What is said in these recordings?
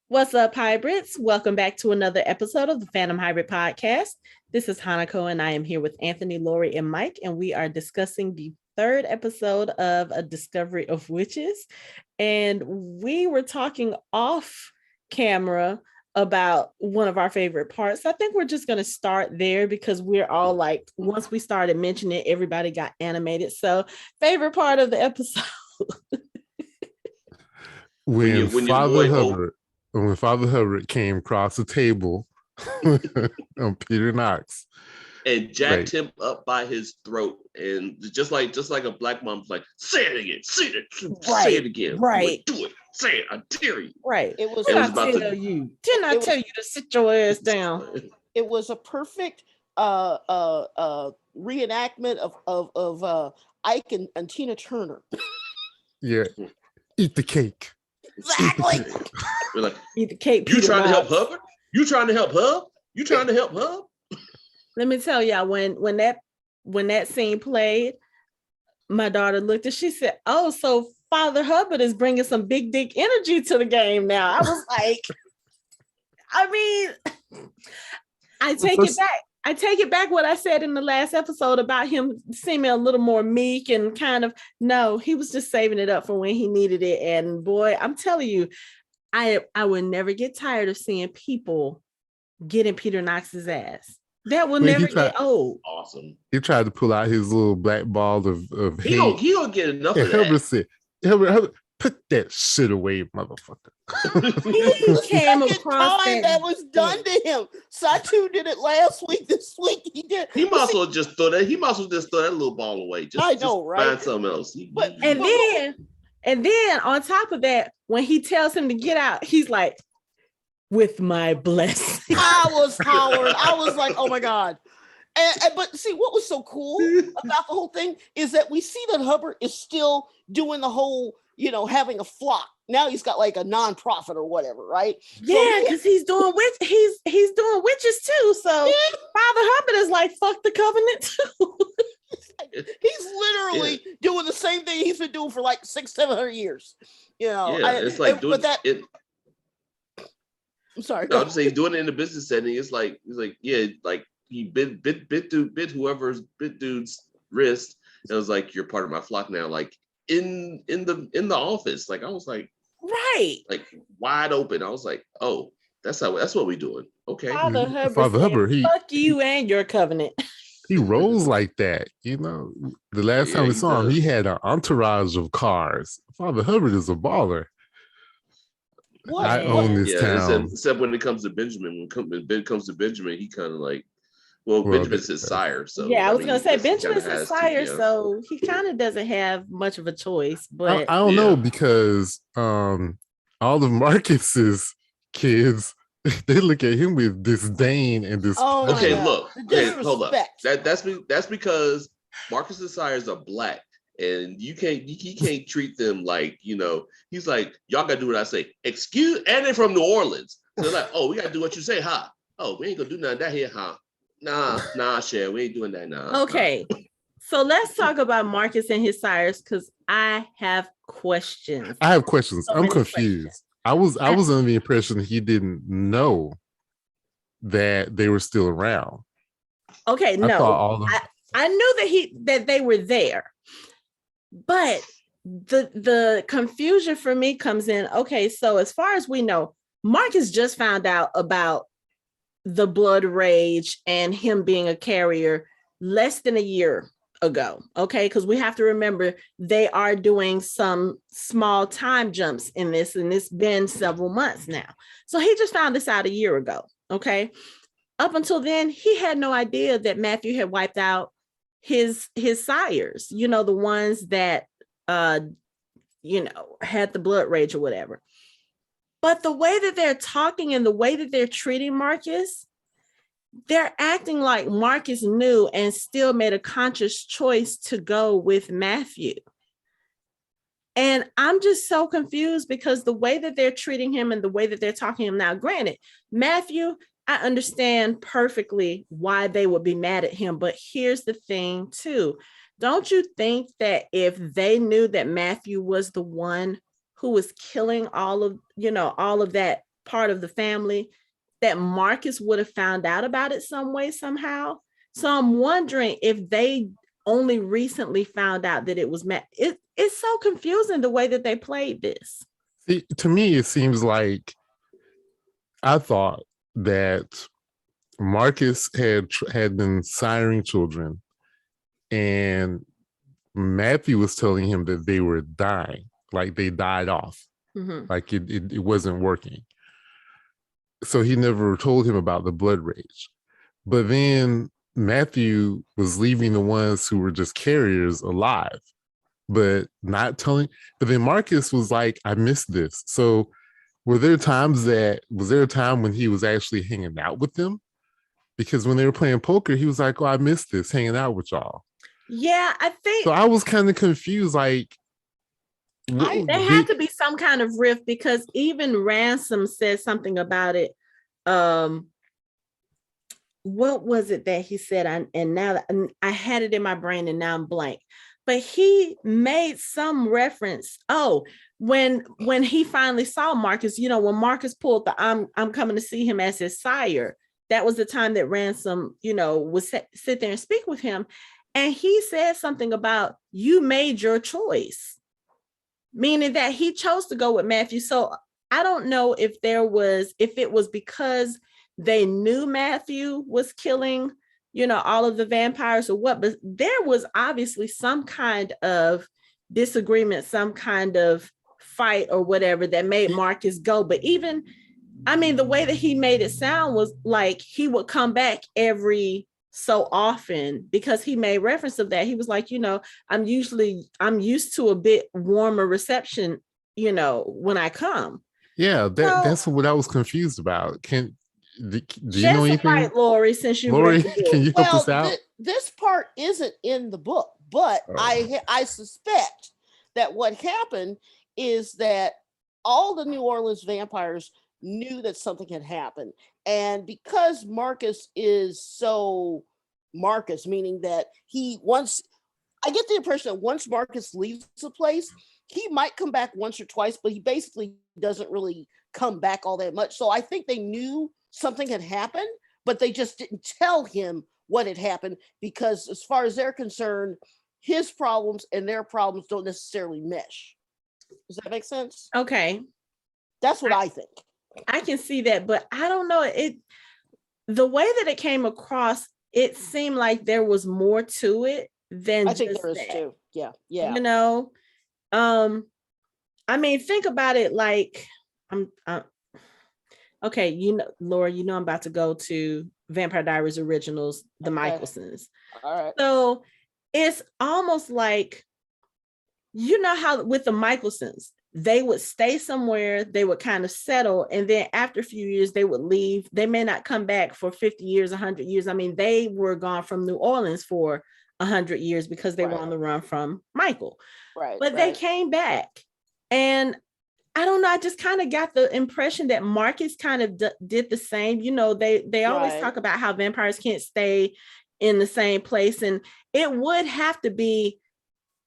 What's up, hybrids? Welcome back to another episode of the Fandom Hybrid Podcast. This is Hanako, and I am here with Anthony, Lori, and Mike, and we are discussing the third episode of A Discovery of Witches. And we were talking off camera about one of our favorite parts. I think we're just going to start there because we're all like, once we started mentioning it, everybody got animated. So, favorite part of the episode. When Father Hubbard came across the table on Peter Knox and jacked him up by his throat, and just like a black mom's like, say it again, say it again, right? Do it, say it, I dare you. Right. It was. Didn't I tell you to sit your ass down? It was a perfect reenactment of Ike and Tina Turner. Yeah, eat the cake. Exactly. We're like, eat the cake. You trying to help Hubbard? You trying to help Hub? You trying to help Hub? Let me tell y'all, when that scene played, my daughter looked and she said, "Oh, so Father Hubbard is bringing some big dick energy to the game now." I was like, I mean, I take it back what I said in the last episode about him seeming a little more meek and kind of, no, he was just saving it up for when he needed it. And boy, I'm telling you, I would never get tired of seeing people getting Peter Knox's ass. That will never get old. Awesome. He tried to pull out his little black ball of hate. He don't get enough of Herbert that. said, Herbert, put that shit away, motherfucker. He came across that was done to him. Satu did it last week. This week he did. He might as well just throw that. He might as well just throw that little ball away. I know, right? Find something else. And then on top of that, when he tells him to get out, he's like, "With my blessing." I was hollering. I was like, "Oh my god!" But see, what was so cool about the whole thing is that we see that Hubbard is still doing the whole, having a flock. Now he's got like a nonprofit or whatever, right? Yeah, because he's doing witches too. So Father Hubbard is like, "Fuck the covenant too." He's literally doing the same thing he's been doing for like 600-700 years. It's like doing that. I'm sorry. No, I'm saying he's doing it in the business setting. It's like he bit dude's wrist. It was like, you're part of my flock now. Like in the office. Like I was like, right, like wide open. I was like, oh, that's what we doing. Okay. Father Hubbard, fuck you and your covenant. He rolls like that, The last time we saw him, he had an entourage of cars. Father Hubbard is a baller. What? I own this town. Except when it comes to Benjamin. When Ben comes to Benjamin, he kind of like, Benjamin's his sire. So yeah, I was gonna say Benjamin's his sire, so he kind of doesn't have much of a choice. But I don't know, because all of Marcus's kids, they look at him with disdain and this. Okay, look. Okay, hold up. That's because Marcus's sires are black, and he can't treat them like, he's like, y'all gotta do what I say. And they're from New Orleans. So they're like, oh, we gotta do what you say, huh? Oh, we ain't gonna do nothing that here, huh? Nah, Cher, we ain't doing that now. Okay. So let's talk about Marcus and his sires, because I have questions. I'm confused. I was under the impression he didn't know that they were still around. Okay, no. I knew that they were there. But the confusion for me comes in, okay, so as far as we know, Marcus just found out about the blood rage and him being a carrier less than a year ago, okay? Because we have to remember they are doing some small time jumps in this, and it's been several months now. So he just found this out a year ago, okay? Up until then, he had no idea that Matthew had wiped out his sires, the ones that had the blood rage or whatever. But the way that they're talking and the way that they're treating Marcus, they're acting like Marcus knew and still made a conscious choice to go with Matthew. And I'm just so confused because the way that they're treating him and the way that they're talking to him now, granted, Matthew, I understand perfectly why they would be mad at him. But here's the thing too. Don't you think that if they knew that Matthew was the one who was killing all of that part of the family, that Marcus would have found out about it some way, somehow. So I'm wondering if they only recently found out that it was Matt. It's so confusing the way that they played this. See, to me, it seems like I thought that Marcus had been siring children, and Matthew was telling him that they were dying, like they died off, like it wasn't working. So he never told him about the blood rage. But then Matthew was leaving the ones who were just carriers alive, but not telling. But then Marcus was like, I missed this. So was there a time when he was actually hanging out with them? Because when they were playing poker, he was like, oh, I missed this, hanging out with y'all. Yeah, I think. So I was kind of confused, like. There had to be some kind of rift, because even Ransome said something about it. What was it that he said? And now I had it in my brain and now I'm blank. But he made some reference. Oh, when he finally saw Marcus, when Marcus pulled the I'm coming to see him as his sire, that was the time that Ransome, would sit there and speak with him. And he said something about, you made your choice, meaning that he chose to go with Matthew. So I don't know if it was because they knew Matthew was killing, all of the vampires or what, but there was obviously some kind of disagreement, some kind of fight or whatever that made Marcus go. But even, the way that he made it sound was like he would come back every so often, because he made reference of that. He was like, I'm used to a bit warmer reception, when I come. Yeah, that's what I was confused about. Do you know anything? Right, Lori, since you Lori, can you help us out? This part isn't in the book, but I suspect that what happened is that all the New Orleans vampires knew that something had happened. And because Marcus is so Marcus, meaning that I get the impression that once Marcus leaves the place, he might come back once or twice, but he basically doesn't really come back all that much. So I think they knew something had happened, but they just didn't tell him what had happened, because as far as they're concerned, his problems and their problems don't necessarily mesh. Does that make sense? Okay. That's what I think. I can see that, but I don't know. The way that it came across, it seemed like there was more to it than I think there is too. Yeah. Think about it like okay, Laura, I'm about to go to Vampire Diaries Originals, the Michelsons. All right. So it's almost like, how with the Michelsons, they would stay somewhere, they would kind of settle, and then after a few years, they would leave. They may not come back for 50 years, 100 years. They were gone from New Orleans for 100 years because they were on the run from Michael. Right. But they came back. And I don't know, I just kind of got the impression that Marcus kind of did the same. They always talk about how vampires can't stay in the same place. And it would have to be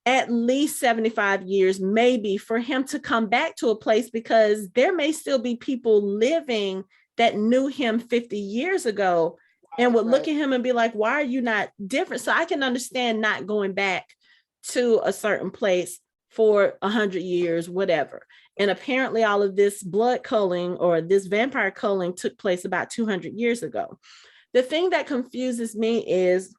at least 75 years, maybe, for him to come back to a place, because there may still be people living that knew him 50 years ago and would look at him and be like, why are you not different? So I can understand not going back to a certain place for 100 years, whatever. And apparently all of this blood culling or this vampire culling took place about 200 years ago. The thing that confuses me is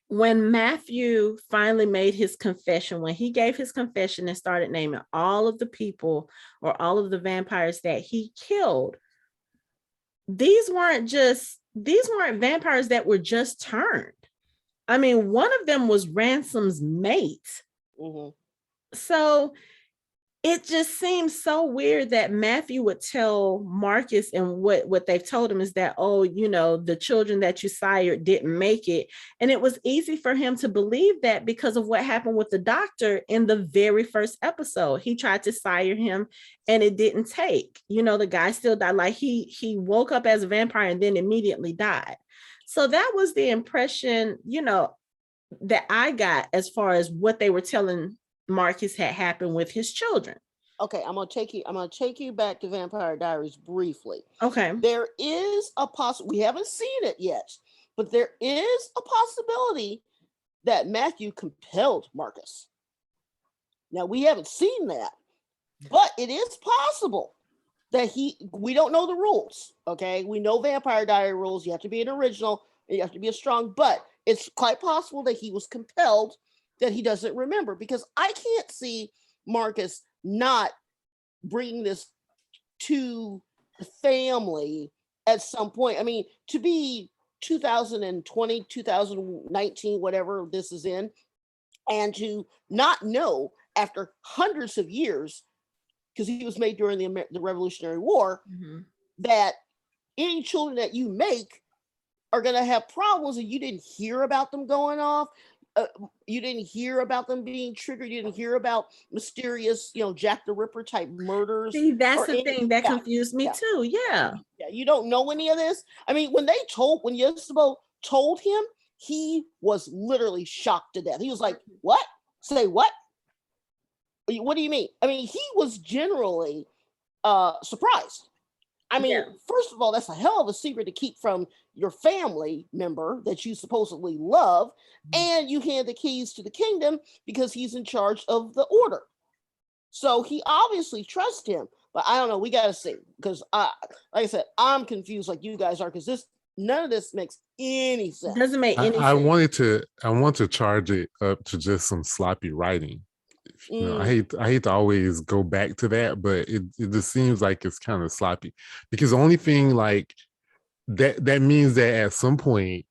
when Matthew finally made his confession, when he gave his confession and started naming all of the people or all of the vampires that he killed, these weren't vampires that were just turned. One of them was Ransome's mate. Mm-hmm. So it just seems so weird that Matthew would tell Marcus, and what they've told him is that, the children that you sired didn't make it. And it was easy for him to believe that because of what happened with the doctor in the very first episode. He tried to sire him and it didn't take. The guy still died. Like he woke up as a vampire and then immediately died. So that was the impression, that I got as far as what they were telling Marcus had happened with his children. Okay, I'm gonna take you back to Vampire Diaries briefly. Okay. There is a we haven't seen it yet, but there is a possibility that Matthew compelled Marcus. Now we haven't seen that, but it is possible that we don't know the rules. Okay, we know Vampire Diary rules. You have to be an original, and you have to be a strong, but it's quite possible that he was compelled, that he doesn't remember, because I can't see Marcus not bringing this to the family at some point. I mean, to be 2020, 2019, whatever this is in, and to not know after hundreds of years, because he was made during the Revolutionary War, that any children that you make are going to have problems, and you didn't hear about them going off. You didn't hear about them being triggered. You didn't hear about mysterious, Jack the Ripper type murders. See, that's the thing that confused me too. Yeah. Yeah. You don't know any of this. I mean, when Yasubo told him, he was literally shocked to death. He was like, "What? Say what? What do you mean?" I mean, he was generally surprised. I mean, first of all, that's a hell of a secret to keep from your family member that you supposedly love, and you hand the keys to the kingdom because he's in charge of the order. So he obviously trusts him, but I don't know. We got to see, because like I said, I'm confused like you guys are, because none of this makes any sense. Doesn't make any sense. I want to charge it up to just some sloppy writing. I hate to always go back to that, but it just seems like it's kind of sloppy, because the only thing like that means that at some point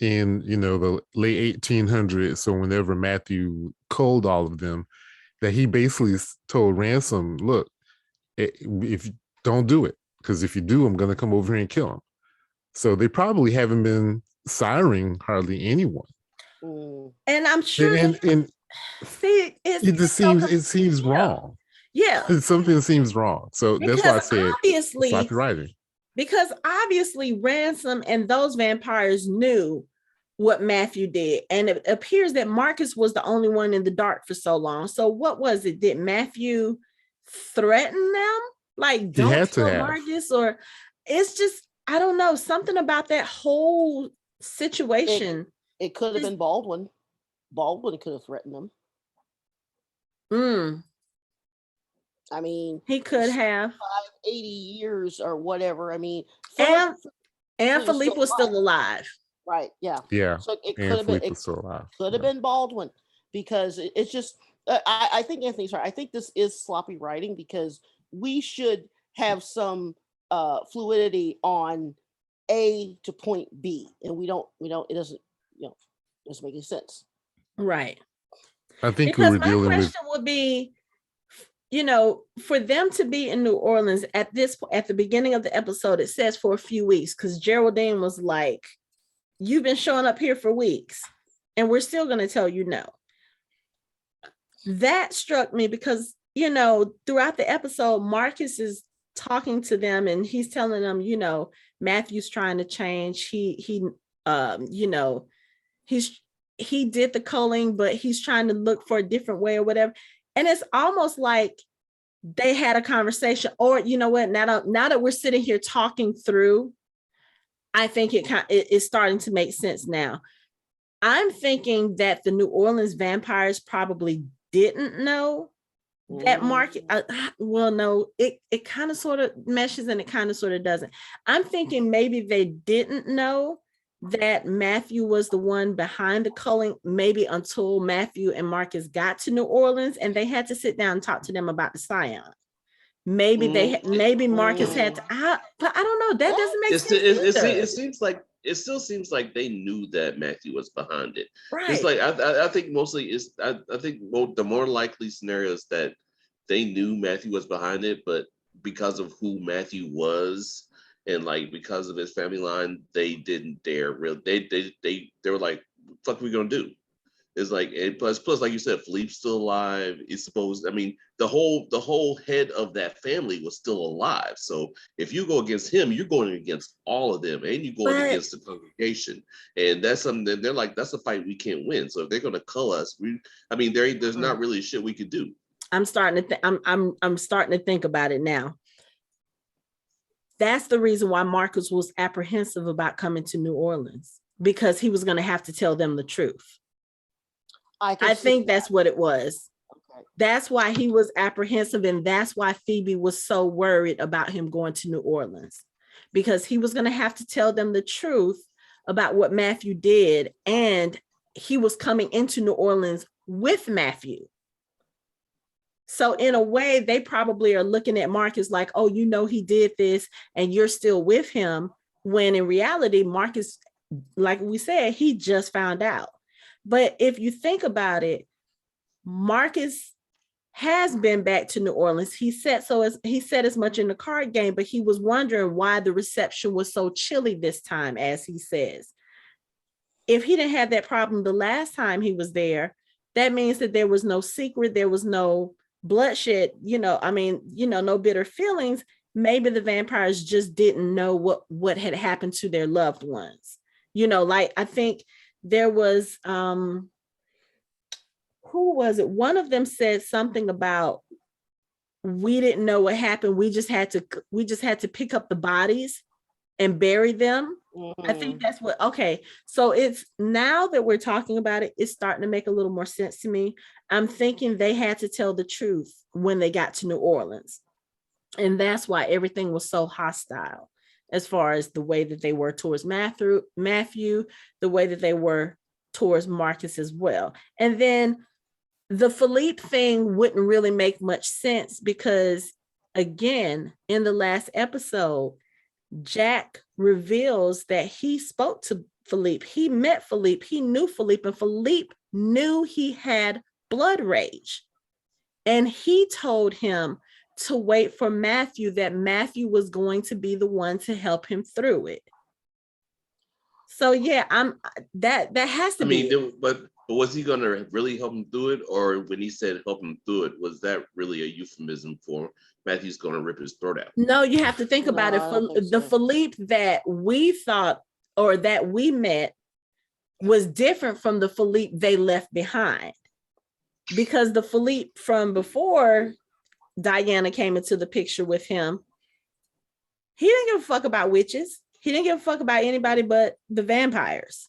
in the late 1800s, so whenever Matthew culled all of them, that he basically told Ransome, "Look, if you don't do it, because if you do, I'm going to come over here and kill him." So they probably haven't been siring hardly anyone. And I'm sure see, it seems wrong. Yeah. Something seems wrong. So that's why I said sloppy writing. Because obviously Ransome and those vampires knew what Matthew did. And it appears that Marcus was the only one in the dark for so long. So what was it? Did Matthew threaten them? Like, don't kill Marcus? Or it's just, I don't know, something about that whole situation. It could have been Baldwin. Baldwin could have threatened them. I mean, he could have 80 years or whatever. I mean, and Philippe was still alive. Right. Yeah. Yeah. So it could have been. It could have been Baldwin, because it's just. I think Anthony's right. I think this is sloppy writing, because we should have some fluidity on A to point B, and we don't. It doesn't. Doesn't make any sense. Right. I think we were dealing with. My question would be, for them to be in New Orleans at the beginning of the episode, it says for a few weeks, because Geraldine was like, "You've been showing up here for weeks, and we're still going to tell you no." That struck me because, throughout the episode, Marcus is talking to them and he's telling them, Matthew's trying to change. He did the culling, but he's trying to look for a different way or whatever. And it's almost like they had a conversation, or now that we're sitting here talking through, I think it's starting to make sense now. I'm thinking that the New Orleans vampires probably didn't know that Marcus. No, it kind of sort of meshes and it kind of sort of doesn't. I'm thinking maybe they didn't know that Matthew was the one behind the culling, maybe until Matthew and Marcus got to New Orleans and they had to sit down and talk to them about the scion. Maybe maybe Marcus had to, but I don't know. That doesn't make sense. It still seems like they knew that Matthew was behind it. Right. It's like I think mostly I think the more likely scenarios that they knew Matthew was behind it, but because of who Matthew was and like because of his family line, they didn't dare really. They were like, "Fuck, we gonna do?" It's like, and plus, like you said, Philippe's still alive. It's supposed. I mean, the whole head of that family was still alive. So if you go against him, you're going against all of them, and you're going against the congregation. And that's something that they're like, that's a fight we can't win. So if they're going to cull us, there's not really shit we could do. I'm starting to think about it now. That's the reason why Marcus was apprehensive about coming to New Orleans, because he was going to have to tell them the truth. I think that's what it was. Okay. That's why he was apprehensive, and that's why Phoebe was so worried about him going to New Orleans, because he was going to have to tell them the truth about what Matthew did, and he was coming into New Orleans with Matthew. So in a way, they probably are looking at Marcus like, oh, you know, he did this and you're still with him. When in reality, Marcus, like we said, he just found out. But if you think about it, Marcus has been back to New Orleans. He said as much in the card game, but he was wondering why the reception was so chilly this time, as he says. If he didn't have that problem the last time he was there, that means that there was no secret, there was no bloodshed, no bitter feelings. Maybe the vampires just didn't know what had happened to their loved ones. Like I think there was who was it? One of them said something about, we didn't know what happened. We just had to pick up the bodies and bury them. I think that's what, okay. So it's, now that we're talking about it, it's starting to make a little more sense to me. I'm thinking they had to tell the truth when they got to New Orleans. And that's why everything was so hostile, as far as the way that they were towards Matthew, the way that they were towards Marcus as well. And then the Philippe thing wouldn't really make much sense, because again, in the last episode, Jack reveals that he spoke to Philippe. He met Philippe. He knew Philippe, and Philippe knew he had blood rage. And he told him to wait for Matthew, that Matthew was going to be the one to help him through it. So yeah, that has to be. But was he going to really help him through it? Or when he said help him through it, was that really a euphemism for Matthew's going to rip his throat out? No, you have to think about it. The Philippe that we thought, or that we met, was different from the Philippe they left behind. Because the Philippe from before Diana came into the picture with him, he didn't give a fuck about witches. He didn't give a fuck about anybody but the vampires.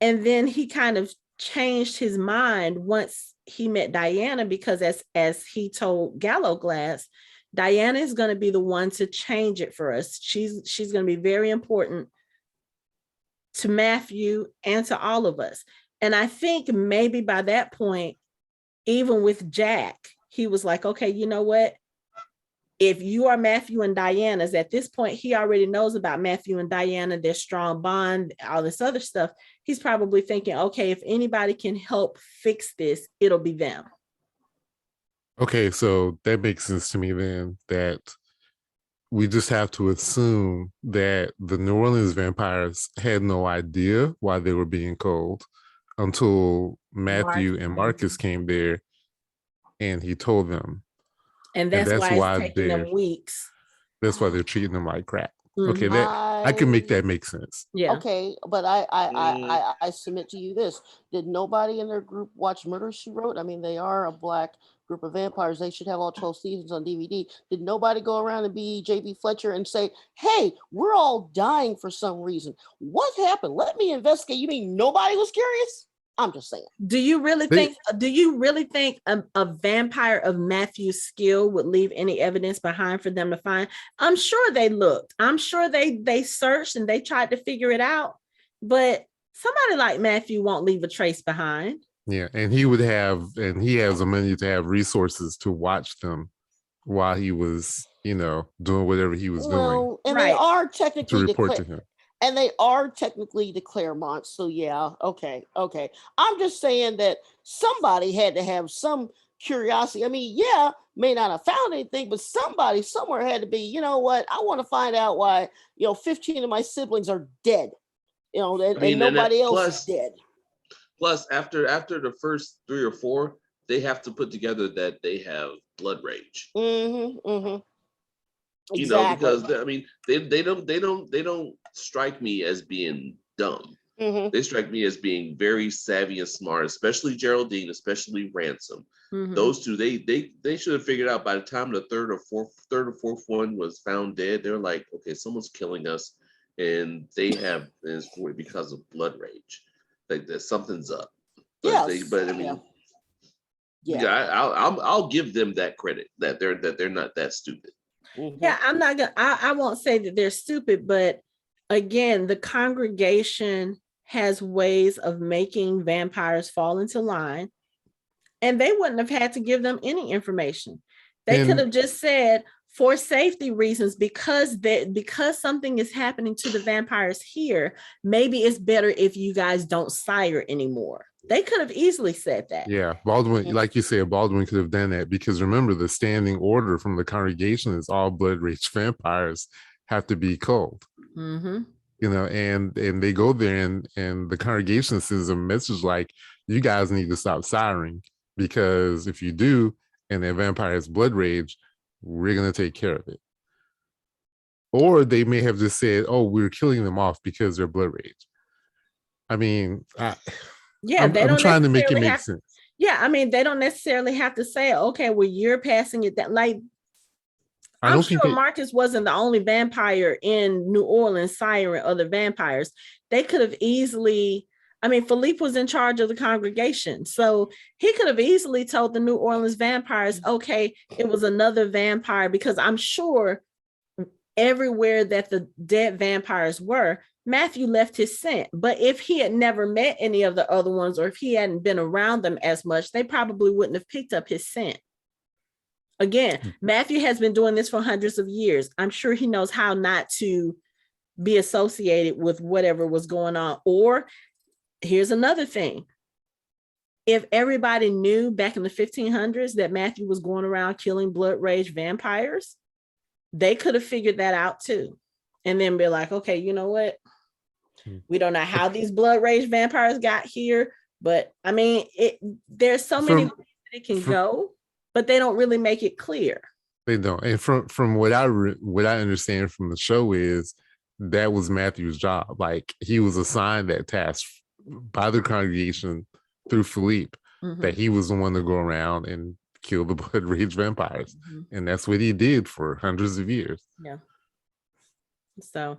And then he kind of changed his mind once he met Diana, because as he told Gallowglass, Diana is going to be the one to change it for us. She's going to be very important to Matthew and to all of us. And I think maybe by that point, even with Jack, he was like, okay, you know what? If you are Matthew and Diana's, at this point, he already knows about Matthew and Diana, their strong bond, all this other stuff. He's probably thinking, okay, if anybody can help fix this, it'll be them. Okay, so that makes sense to me then, that we just have to assume that the New Orleans vampires had no idea why they were being cold until Matthew and Marcus came there and he told them. And that's why it's taking them weeks. That's why they're treating them like crap. Mm-hmm. Okay, I can make that make sense. Yeah. Okay, but I submit to you this: did nobody in their group watch Murder, She Wrote? I mean, they are a Black group of vampires. They should have all 12 seasons on DVD. Did nobody go around and be J.B. Fletcher and say, "Hey, we're all dying for some reason. What happened? Let me investigate." You mean nobody was curious? I'm just saying. Do you really think a vampire of Matthew's skill would leave any evidence behind for them to find? I'm sure they looked. I'm sure they searched and they tried to figure it out. But somebody like Matthew won't leave a trace behind. Yeah, and he has the money to have resources to watch them while he was, doing whatever he was doing. And right. They are technically to report to him. And they are technically the Claremont. So yeah, okay. I'm just saying that somebody had to have some curiosity. I mean, yeah, may not have found anything, but somebody somewhere had to be, you know what? I want to find out why, 15 of my siblings are dead. And nobody else is dead. Plus, after the first 3 or 4, they have to put together that they have blood rage. Exactly. Because they don't strike me as being dumb. They strike me as being very savvy and smart, especially Geraldine, especially Ransome. Those two, they should have figured out by the time the third or fourth one was found dead. They're like, okay, someone's killing us, and they have it's because of blood rage. Like that something's up. But I mean, I'll give them that credit that they're not that stupid. Yeah, I'm not gonna. I won't say that they're stupid, but again, the congregation has ways of making vampires fall into line, and they wouldn't have had to give them any information. They could have just said, for safety reasons, because something is happening to the vampires here, maybe it's better if you guys don't sire anymore. They could have easily said that. Yeah, Baldwin, like you said, Baldwin could have done that, because remember, the standing order from the congregation is all blood rage vampires have to be culled. You know, and they go there, and the congregation sends a message like, you guys need to stop siring, because if you do, and that vampire has blood rage, we're going to take care of it. Or they may have just said, oh, we're killing them off because they're blood rage. I mean, I'm trying to make it make sense. Yeah, I mean, they don't necessarily have to say, okay, well, you're passing it that. Like, I'm sure Marcus wasn't the only vampire in New Orleans siring other vampires. They could have easily, I mean, Philippe was in charge of the congregation, so he could have easily told the New Orleans vampires, okay, it was another vampire, because I'm sure everywhere that the dead vampires were, Matthew left his scent. But if he had never met any of the other ones, or if he hadn't been around them as much, they probably wouldn't have picked up his scent. Again, Matthew has been doing this for hundreds of years. I'm sure he knows how not to be associated with whatever was going on. Or here's another thing. If everybody knew back in the 1500s that Matthew was going around killing blood rage vampires, they could have figured that out too. And then be like, okay, you know what? We don't know how these blood rage vampires got here, but I mean, there's so many ways that it can go, but they don't really make it clear. They don't. And from what I understand from the show is that was Matthew's job. Like, he was assigned that task by the congregation through Philippe, that he was the one to go around and kill the blood rage vampires. And that's what he did for hundreds of years. Yeah. So,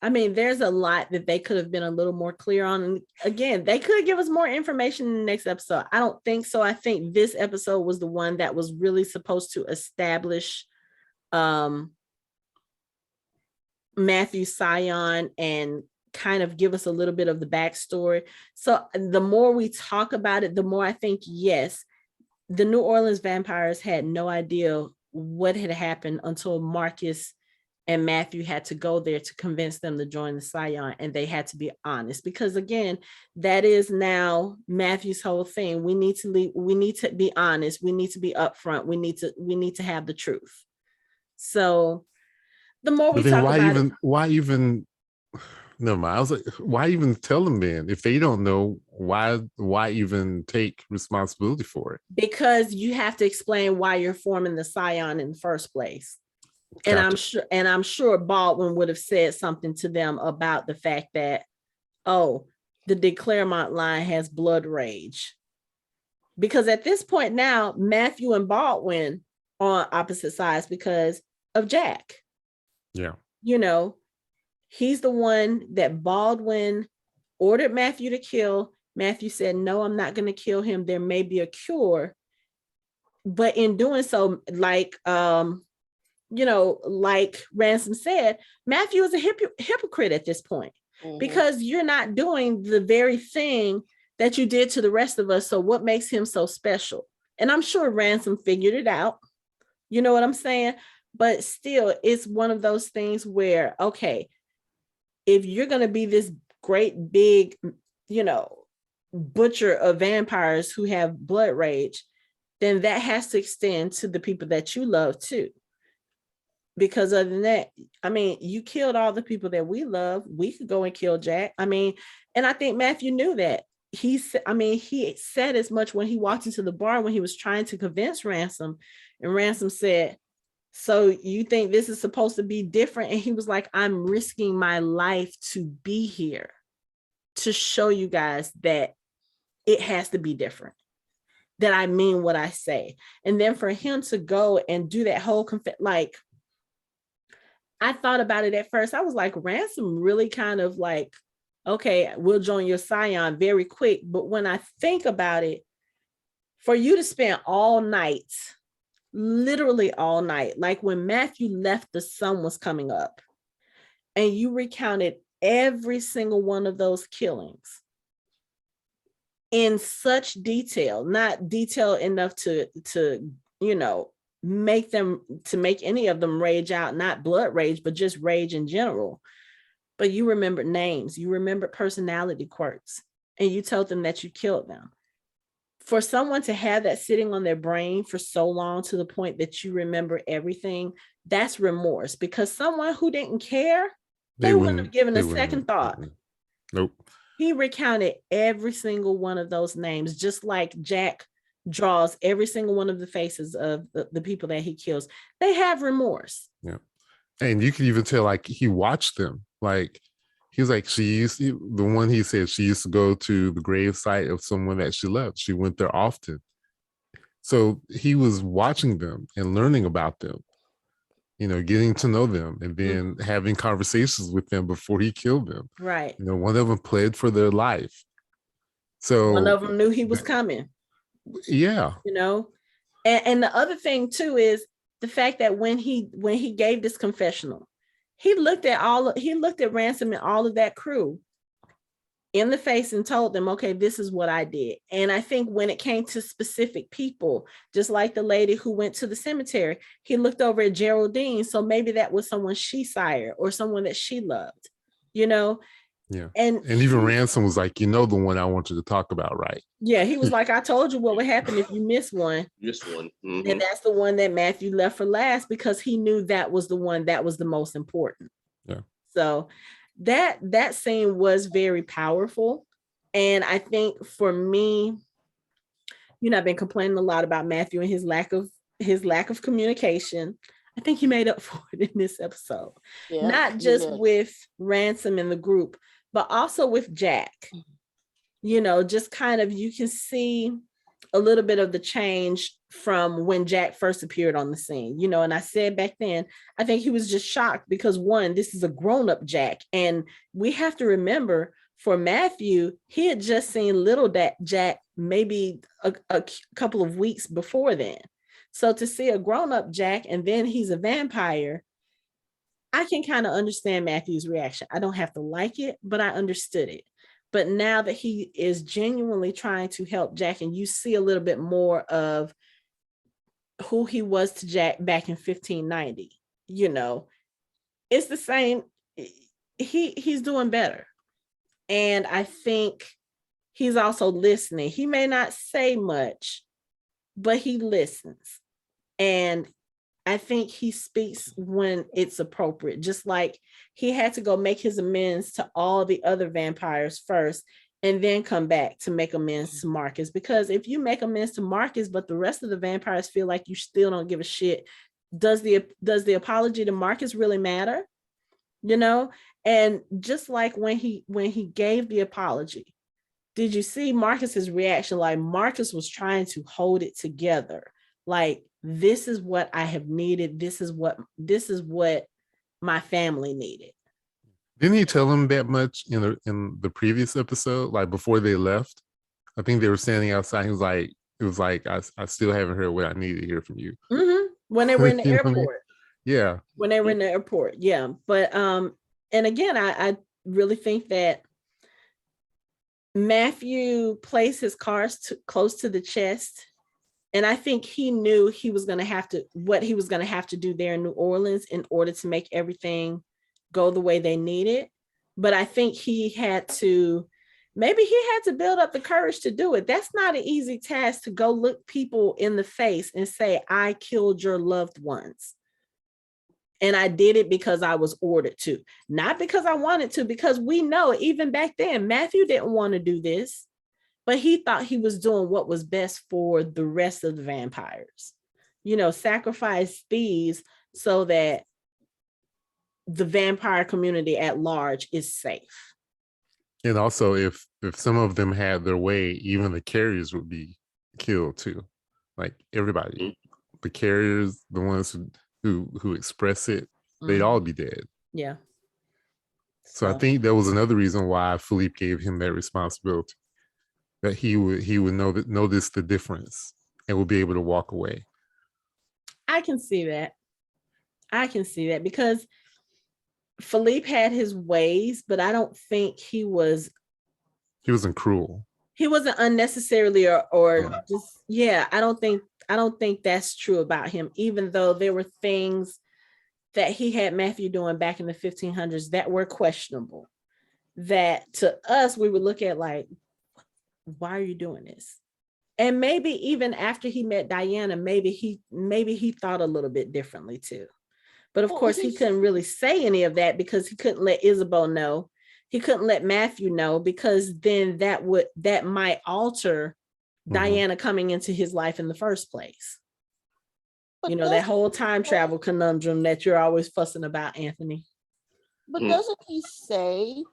I mean, there's a lot that they could have been a little more clear on. And again, they could give us more information in the next episode. I don't think so. I think this episode was the one that was really supposed to establish Matthew Scion and kind of give us a little bit of the backstory. So the more we talk about it, the more I think, yes, the New Orleans vampires had no idea what had happened until Marcus and Matthew had to go there to convince them to join the Scion, and they had to be honest, because again, that is now Matthew's whole thing. We need to be honest. We need to be upfront. We need to have the truth. So the more we talk about it, why even tell them then if they don't know? Why even take responsibility for it? Because you have to explain why you're forming the Scion in the first place. Gotcha. And I'm sure Baldwin would have said something to them about the fact that, oh, the de Claremont line has blood rage. Because at this point now, Matthew and Baldwin are on opposite sides because of Jack. Yeah. You know, he's the one that Baldwin ordered Matthew to kill. Matthew said, no, I'm not going to kill him. There may be a cure. But in doing so, like Ransome said, Matthew is a hypocrite at this point, because you're not doing the very thing that you did to the rest of us. So what makes him so special? And I'm sure Ransome figured it out. You know what I'm saying? But still, it's one of those things where, okay, if you're going to be this great big, butcher of vampires who have blood rage, then that has to extend to the people that you love too. Because other than that, I mean, you killed all the people that we love. We could go and kill Jack. I mean, and I think Matthew knew that. He said as much when he walked into the bar when he was trying to convince Ransome. And Ransome said, so you think this is supposed to be different? And he was like, I'm risking my life to be here. to show you guys that it has to be different, that I mean what I say. And then for him to go and do that whole like, I thought about it at first. I was like, Ransome really kind of like, okay, we'll join your scion very quick. But when I think about it, for you to spend all night, literally all night, like when Matthew left, the sun was coming up, and you recounted every single one of those killings in such detail, not detail enough to make any of them rage out, not blood rage, but just rage in general. But you remembered names, you remembered personality quirks, and you told them that you killed them. For someone to have that sitting on their brain for so long to the point that you remember everything, that's remorse. Because someone who didn't care, they wouldn't have given a second thought. Nope. He recounted every single one of those names, just like Jack draws every single one of the faces of the people that he kills. They have remorse. Yeah. And you can even tell, like, he watched them. Like, he was like, the one he said she used to go to the grave site of someone that she loved. She went there often. So he was watching them and learning about them, getting to know them, and then having conversations with them before he killed them. Right. One of them pled for their life. So one of them knew he was coming. Yeah. And the other thing too is the fact that when he gave this confessional, he looked at Ransome and all of that crew in the face and told them, okay, this is what I did. And I think when it came to specific people, just like the lady who went to the cemetery, he looked over at Geraldine. So maybe that was someone she sired or someone that she loved, Yeah. And even Ransome was like, the one I want you to talk about, right? Yeah, he was like, I told you what would happen if you miss one. Mm-hmm. And that's the one that Matthew left for last, because he knew that was the one that was the most important. Yeah. So that scene was very powerful. And I think for me, I've been complaining a lot about Matthew and his lack of communication. I think he made up for it in this episode. Yeah, not just with Ransome in the group, but also with Jack. Just kind of, you can see a little bit of the change from when Jack first appeared on the scene, and I said back then, I think he was just shocked because, one, this is a grown-up Jack. And we have to remember, for Matthew, he had just seen little Jack maybe a couple of weeks before then. So to see a grown-up Jack and then he's a vampire, I can kind of understand Matthew's reaction. I don't have to like it, but I understood it. But now that he is genuinely trying to help Jack, and you see a little bit more of who he was to Jack back in 1590, it's the same. He's doing better. And I think he's also listening. He may not say much, but he listens. And I think he speaks when it's appropriate, just like he had to go make his amends to all the other vampires first and then come back to make amends to Marcus. Because if you make amends to Marcus, but the rest of the vampires feel like you still don't give a shit, does the apology to Marcus really matter? And just like when he gave the apology, did you see Marcus's reaction? Like, Marcus was trying to hold it together. Like, this is what I have needed. This is what my family needed. Didn't he tell him that much in the previous episode? Like, before they left, I think they were standing outside. He was like, I still haven't heard what I need to hear from you. Mm-hmm. When they were in the airport. Yeah. When they were in the airport. Yeah. But, and again, I really think that Matthew placed his cards close to the chest. And I think he knew he was going to have to do there in New Orleans in order to make everything go the way they needed. But I think he had to build up the courage to do it. That's not an easy task, to go look people in the face and say, I killed your loved ones. And I did it because I was ordered to, not because I wanted to, because we know even back then, Matthew didn't want to do this. But he thought he was doing what was best for the rest of the vampires. Sacrifice thieves so that the vampire community at large is safe. And also, if some of them had their way, even the carriers would be killed too. Like everybody, the carriers, the ones who express it, they'd all be dead. Yeah. So I think that was another reason why Philippe gave him that responsibility, that he would notice the difference and would be able to walk away. I can see that because Philippe had his ways, but I don't think he wasn't cruel. He wasn't unnecessarily or just, I don't think that's true about him, even though there were things that he had Matthew doing back in the 1500s that were questionable, that to us, we would look at like, why are you doing this? And maybe even after he met Diana, maybe he thought a little bit differently too. But of course, he couldn't really say any of that because he couldn't let Isabel know. He couldn't let Matthew know, because then that might alter Diana coming into his life in the first place. But that whole time travel conundrum that you're always fussing about, Anthony. But doesn't he say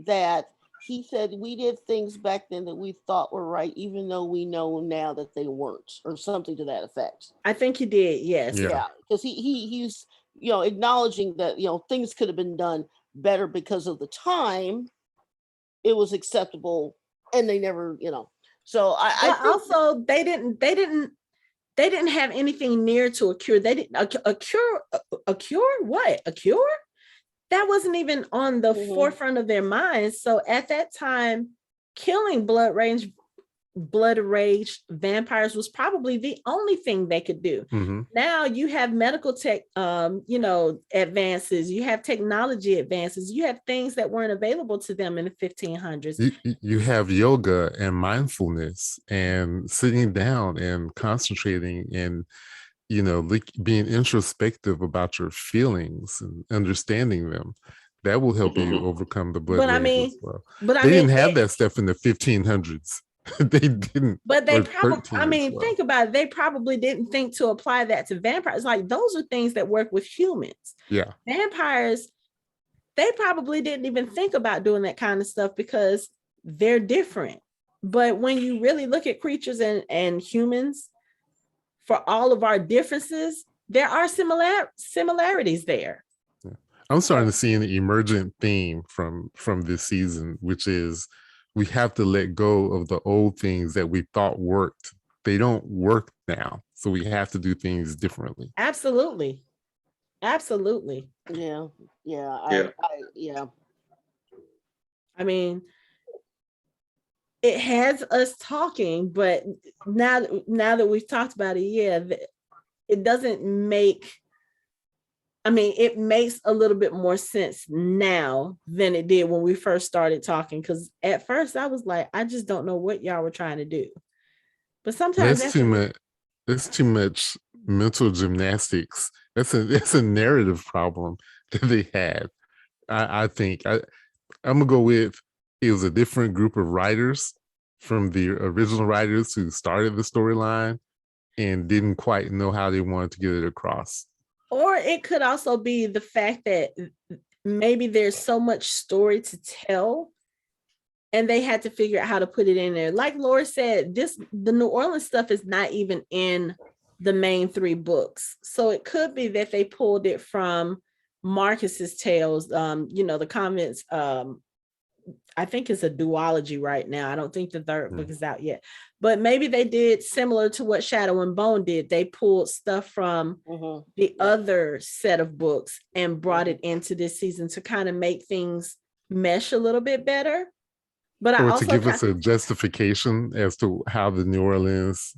that he said we did things back then that we thought were right, even though we know now that they weren't, or something to that effect? I think he did, yes. Yeah, because he's acknowledging that things could have been done better because of the time it was acceptable, and they never so I think also they didn't have anything near to a cure. They didn't a cure what a cure that wasn't even on the forefront of their minds. So at that time, killing blood rage vampires was probably the only thing they could do. Now you have medical tech advances, you have technology advances, you have things that weren't available to them in the 1500s. You have yoga and mindfulness and sitting down and concentrating and being introspective about your feelings and understanding them. That will help you overcome the blood rage as well. But they didn't have that stuff in the 1500s. They didn't. But they probably, think about it. They probably didn't think to apply that to vampires. Like, those are things that work with humans. Yeah. Vampires, they probably didn't even think about doing that kind of stuff because they're different. But when you really look at creatures and humans, for all of our differences, there are similarities there. Yeah. I'm starting to see an emergent theme from this season, which is we have to let go of the old things that we thought worked. They don't work now. So we have to do things differently. Absolutely. Yeah. I mean, it has us talking, but now that we've talked about it, it doesn't make, it makes a little bit more sense now than it did when we first started talking. Because at first I was like, I just don't know what y'all were trying to do. But sometimes that's too much mental gymnastics. That's a narrative problem that they had. I think I'm gonna go with, it was a different group of writers from the original writers who started the storyline and didn't quite know how they wanted to get it across. Or it could also be the fact that maybe there's so much story to tell and they had to figure out how to put it in there. Like Laura said, the New Orleans stuff is not even in the main 3 books. So it could be that they pulled it from Marcus's tales, the convents. I think it's a duology right now. I don't think the 3rd book is out yet, but maybe they did similar to what Shadow and Bone did. They pulled stuff from the other set of books and brought it into this season to kind of make things mesh a little bit better. But or to give us a justification as to how the New Orleans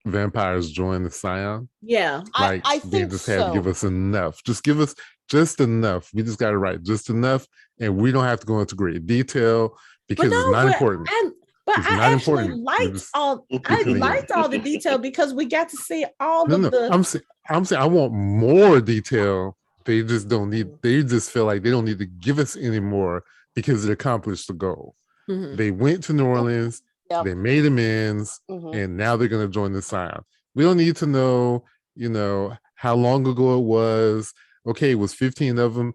vampires joined the Scion. Yeah, like I think they just had to give us enough. Just give us just enough. We just got to write just enough, and we don't have to go into great detail because it's not important. I actually liked all the detail because we got to see all of the. I'm saying I want more detail. They just don't need. They just feel like they don't need to give us any more because it accomplished the goal. They went to New Orleans. They made amends, and now they're going to join the Scion. We don't need to know, how long ago it was. Okay, it was 15 of them.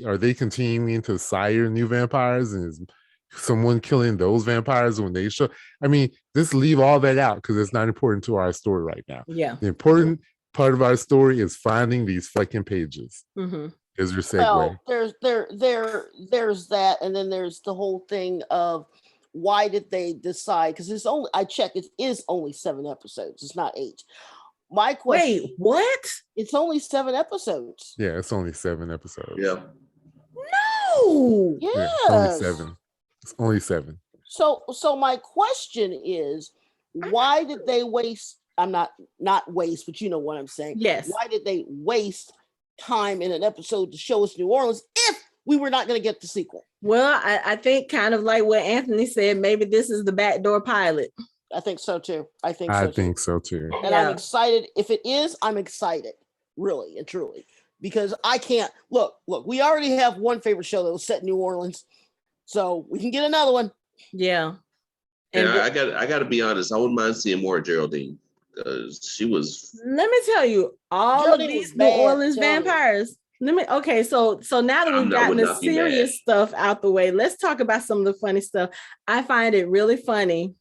Are they continuing to sire new vampires? And someone killing those vampires when they show. I mean, just leave all that out because it's not important to our story right now. Yeah. The important part of our story is finding these fucking pages. Mm-hmm. Is your segue? Well, there's that, and then there's the whole thing of why did they decide? Because it's only, I checked, it is only 7 episodes. It's not 8. My question. Wait, what? It's only 7 episodes. Yeah, it's only 7 episodes. Yeah. No. Yes. Yeah, it's only 7. It's only 7. So my question is, why did they waste? I'm not waste, but you know what I'm saying. Yes. Why did they waste time in an episode to show us New Orleans if we were not going to get the sequel? Well, I think kind of like what Anthony said, maybe this is the backdoor pilot. I think so too. I think so too. And yeah. I'm excited. If it is, I'm excited, really and truly, because I can't look. We already have one favorite show that was set in New Orleans, so we can get another one. Yeah. And I got to be honest. I wouldn't mind seeing more of Geraldine because she was. Let me tell you, all Geraldine of these New Orleans vampires. Okay, so now that we've gotten the serious stuff out the way, let's talk about some of the funny stuff. I find it really funny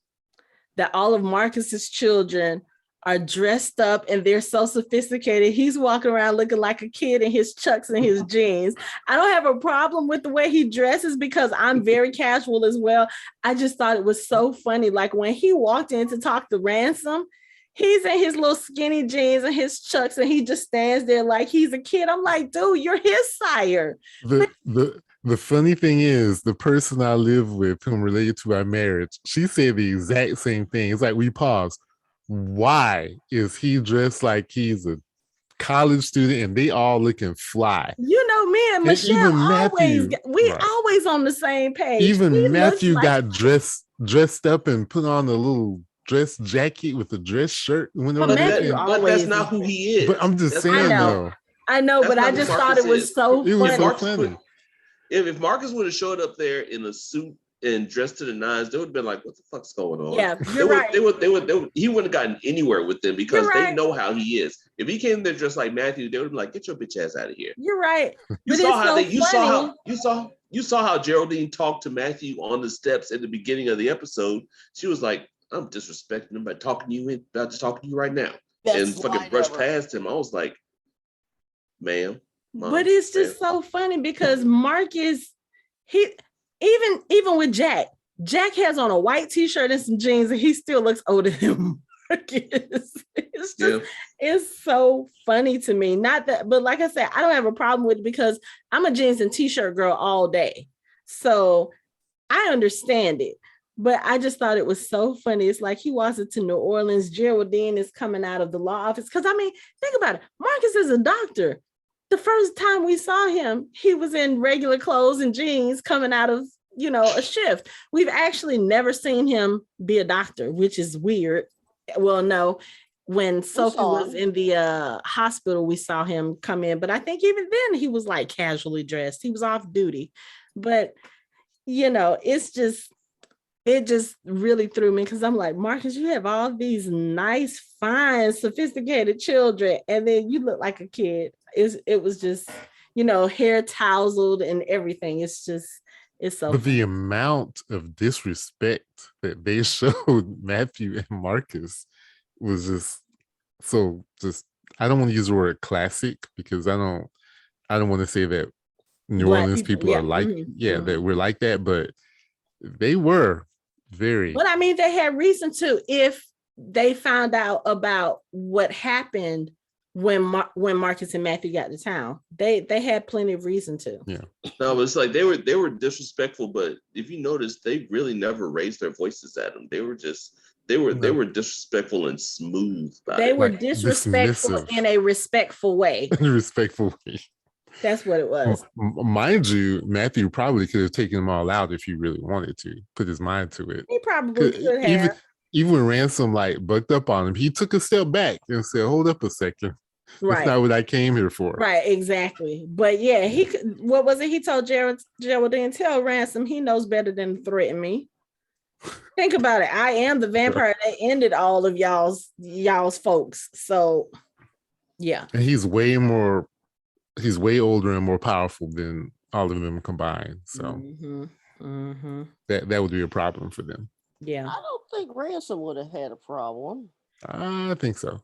that all of Marcus's children are dressed up and they're so sophisticated. He's walking around looking like a kid in his chucks and his jeans. I don't have a problem with the way he dresses because I'm very casual as well. I just thought it was so funny. Like when he walked in to talk to Ransome, he's in his little skinny jeans and his chucks and he just stands there like he's a kid. I'm like, dude, you're his sire. The funny thing is, the person I live with, whom related to our marriage, she said the exact same thing. It's like we paused. Why is he dressed like he's a college student and they all looking fly? You know, me and Michelle always on the same page. Even Matthew got dressed up and put on a little dress jacket with a dress shirt. But that's not who he is. But I'm just saying, though. I know, but I just thought it was so funny. It was so funny. If Marcus would have showed up there in a suit and dressed to the nines, they would have been like, what the fuck's going on? Yeah, you're right. He wouldn't have gotten anywhere with them because they know how he is. If he came there dressed like Matthew, they would be like, get your bitch ass out of here. You're right. You saw how Geraldine talked to Matthew on the steps at the beginning of the episode. She was like, I'm disrespecting him by talking to you right now. And fucking brushed past him. I was like, ma'am. But it's just so funny because Marcus, even with Jack has on a white t-shirt and some jeans and he still looks older than Marcus. It's so funny to me. Not that, but like I said, I don't have a problem with it because I'm a jeans and t-shirt girl all day. So I understand it. But I just thought it was so funny. It's like he walks into New Orleans, Geraldine is coming out of the law office. Because I mean, think about it. Marcus is a doctor. The first time we saw him, he was in regular clothes and jeans coming out of, a shift. We've actually never seen him be a doctor, which is weird. Well, no, when Sophie was in the hospital, we saw him come in. But I think even then he was like casually dressed. He was off duty. But, it just really threw me because I'm like, Marcus, you have all these nice, fine, sophisticated children, and then you look like a kid. It was just, hair tousled and everything. It's so. But the amount of disrespect that they showed Matthew and Marcus was just I don't want to use the word classic because I don't want to say that New Orleans people are like, that we're like that, but they were very. But I mean, they had reason to if they found out about what happened when Marcus and Matthew got to town. They had plenty of reason to. Yeah. No, it's like they were disrespectful, but if you notice, they really never raised their voices at them. They were disrespectful and smooth. They were disrespectful in a respectful way. In a respectful way. That's what it was. Mind you, Matthew probably could have taken them all out if he really wanted to, put his mind to it. He probably could have. Even when Ransome bucked up on him, he took a step back and said, hold up a second. Right. That's not what I came here for. Right, exactly. But yeah, what was it? He told Geraldine, tell Ransome he knows better than to threaten me. Think about it. I am the vampire that ended all of y'all's folks. So yeah. And he's way older and more powerful than all of them combined. So Mm-hmm. That would be a problem for them. Yeah. I don't think Ransome would have had a problem. I think so.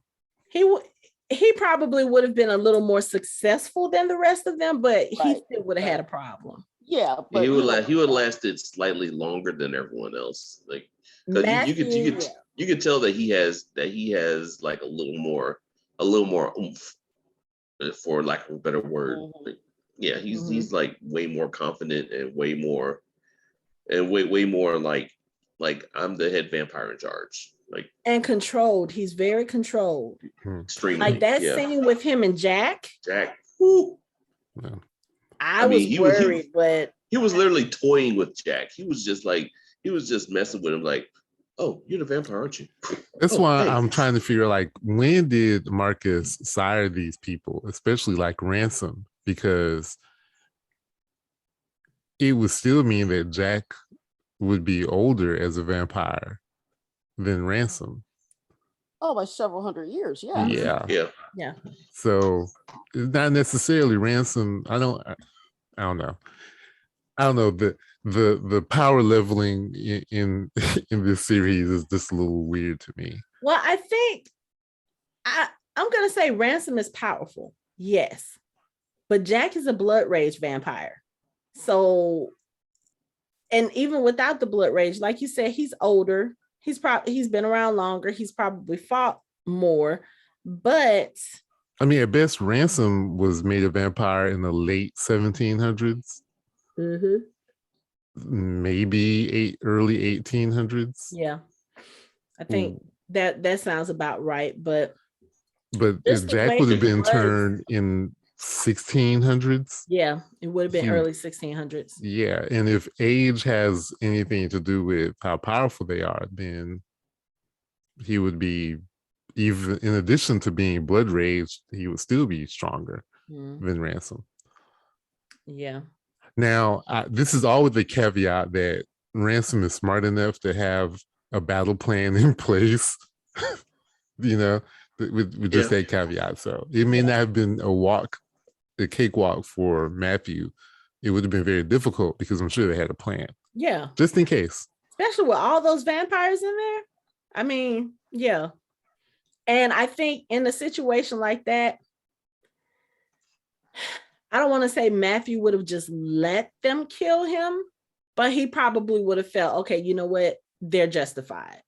He probably would have been a little more successful than the rest of them, but he still would have had a problem. Yeah, but he would lasted slightly longer than everyone else. Like, because you could tell that he has like a little more oomph, for lack of a better word. Mm-hmm. Like, yeah, he's like way more confident and way more like I'm the head vampire in charge. Like, and controlled. He's very controlled. Extremely. Like that scene with him and Jack. Whoo. Yeah. I was worried, but he was literally toying with Jack. He was just messing with him like, oh, you're the vampire, aren't you? That's why I'm trying to figure like, when did Marcus sire these people, especially like Ransome? Because it would still mean that Jack would be older as a vampire than Ransome. Oh, by several hundred years, yeah. Yeah. So it's not necessarily Ransome. I don't know. The power leveling in this series is just a little weird to me. Well, I think I'm gonna say Ransome is powerful, yes, but Jack is a blood rage vampire. So, and even without the blood rage, like you said, he's older. He's been around longer. He's probably fought more, but I mean, at best, Ransome was made a vampire in the late 1700s. Mm-hmm. Maybe early 1800s. Yeah, I think that sounds about right. But if Jack would have been turned in 1600s, yeah, it would have been early 1600s. Yeah, and if age has anything to do with how powerful they are, then he would be, even in addition to being blood rage, he would still be stronger than Ransome. Yeah. Now, this is all with the caveat that Ransome is smart enough to have a battle plan in place, with just that caveat. So it may not have been a cakewalk for Matthew. It would have been very difficult because I'm sure they had a plan. Yeah. Just in case. Especially with all those vampires in there. I mean, yeah. And I think in a situation like that, I don't want to say Matthew would have just let them kill him, but he probably would have felt, okay, you know what? They're justified.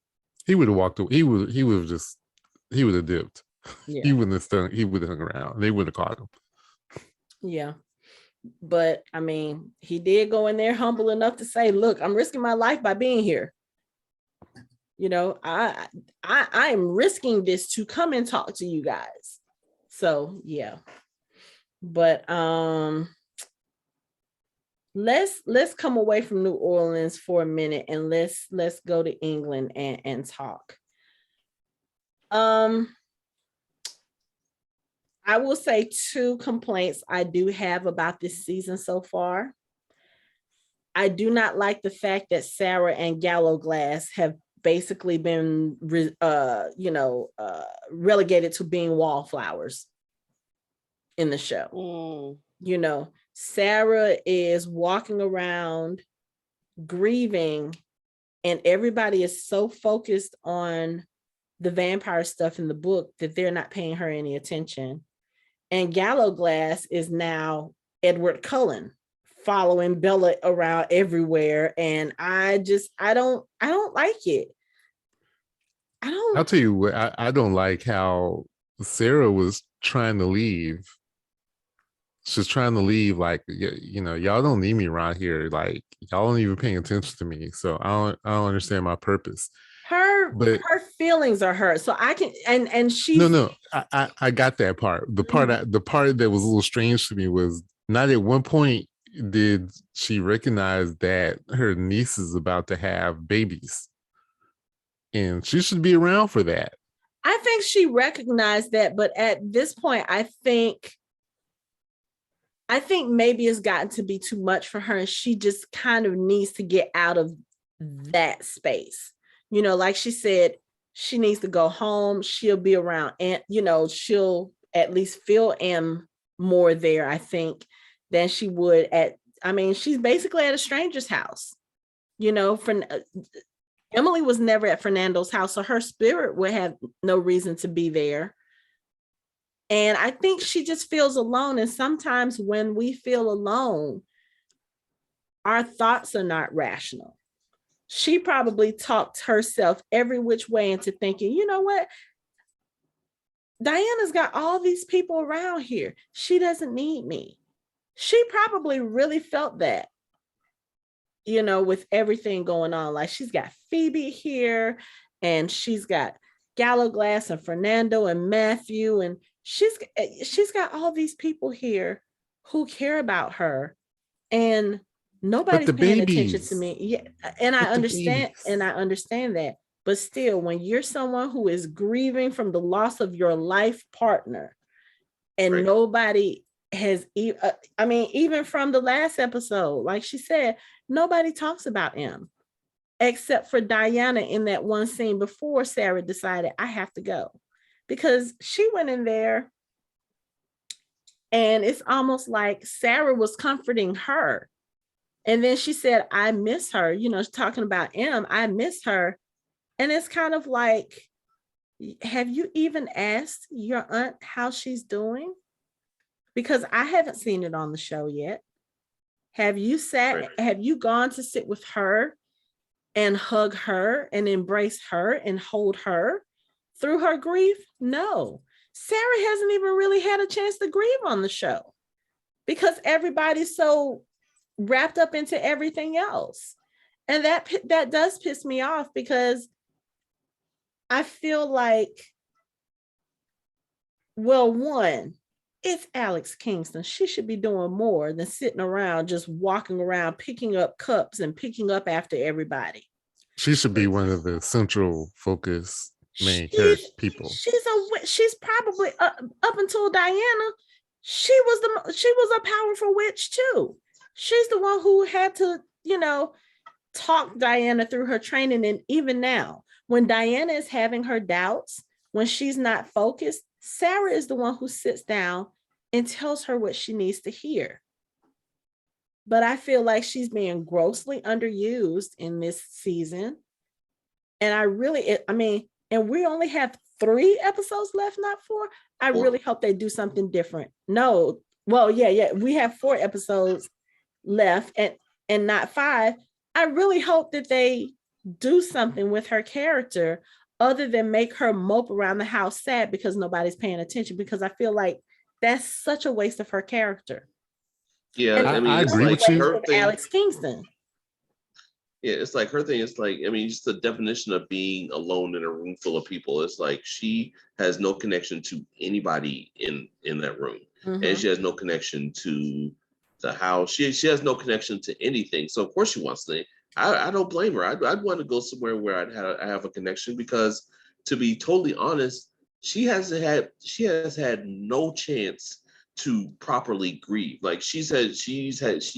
He would have walked away. He would have dipped. Yeah. He wouldn't have stung. He would have hung around. They would have caught him. Yeah. But I mean, he did go in there humble enough to say, look, I'm risking my life by being here. I am risking this to come and talk to you guys. So yeah. But let's come away from New Orleans for a minute and let's go to England and talk. I will say 2 complaints I do have about this season so far. I do not like the fact that Sarah and Gallowglass have basically been relegated to being wallflowers in the show. Sarah is walking around grieving and everybody is so focused on the vampire stuff in the book that they're not paying her any attention. And Gallowglass is now Edward Cullen following Bella around everywhere. And I don't like it. I'll tell you what, I don't like how Sarah was trying to leave. She's trying to leave, like, y'all don't need me around here. Like, y'all aren't even paying attention to me. So I don't understand my purpose. Her feelings are hurt. So I can, and she. No, I got that part. The part that was a little strange to me was not at one point did she recognize that her niece is about to have babies. And she should be around for that. I think she recognized that, but at this point, I think maybe it's gotten to be too much for her and she just kind of needs to get out of that space. Like she said, she needs to go home. She'll be around and, she'll at least feel M more there, I think, than she would she's basically at a stranger's house. You know, Emily was never at Fernando's house, so her spirit would have no reason to be there. And I think she just feels alone. And sometimes when we feel alone, our thoughts are not rational. She probably talked herself every which way into thinking, you know what? Diana's got all these people around here. She doesn't need me. She probably really felt that, you know, with everything going on. Like she's got Phoebe here and she's got Gallowglass and Fernando and Matthew. And she's got all these people here who care about her. And nobody's paying attention to me. Yeah, and I understand that. But still, when you're someone who is grieving from the loss of your life partner, and nobody has, even from the last episode, like she said, nobody talks about him except for Diana in that one scene before Sarah decided I have to go, because she went in there and it's almost like Sarah was comforting her. And then she said, I miss her, you know, talking about I miss her. And it's kind of like, have you even asked your aunt how she's doing? Because I haven't seen it on the show yet. Have you gone to sit with her and hug her and embrace her and hold her through her grief? No. Sarah hasn't even really had a chance to grieve on the show because everybody's so wrapped up into everything else. And that does piss me off, because I feel like, well, one, it's Alex Kingston. She should be doing more than sitting around, just walking around, picking up cups and picking up after everybody. She should be one of the central focus main character people. She's probably up until Diana, she was a powerful witch too. She's the one who had to, you know, talk Diana through her training. And even now, when Diana is having her doubts, when she's not focused, Sarah is the one who sits down and tells her what she needs to hear. But I feel like she's being grossly underused in this season. And and we only have 3 episodes left, not 4. I really hope they do something different. No, well, yeah, we have 4 episodes left and not 5. I really hope that they do something with her character other than make her mope around the house sad because nobody's paying attention, because I feel like that's such a waste of her character. Yeah, I agree with you. Her thing, Alex Kingston. Yeah, it's like her thing is like, just the definition of being alone in a room full of people. It's like she has no connection to anybody in that room. Mm-hmm. And she has no connection to the house. She has no connection to anything. So of course she wants to. I don't blame her. I'd want to go somewhere where I have a connection, because to be totally honest, she has had no chance to properly grieve. Like she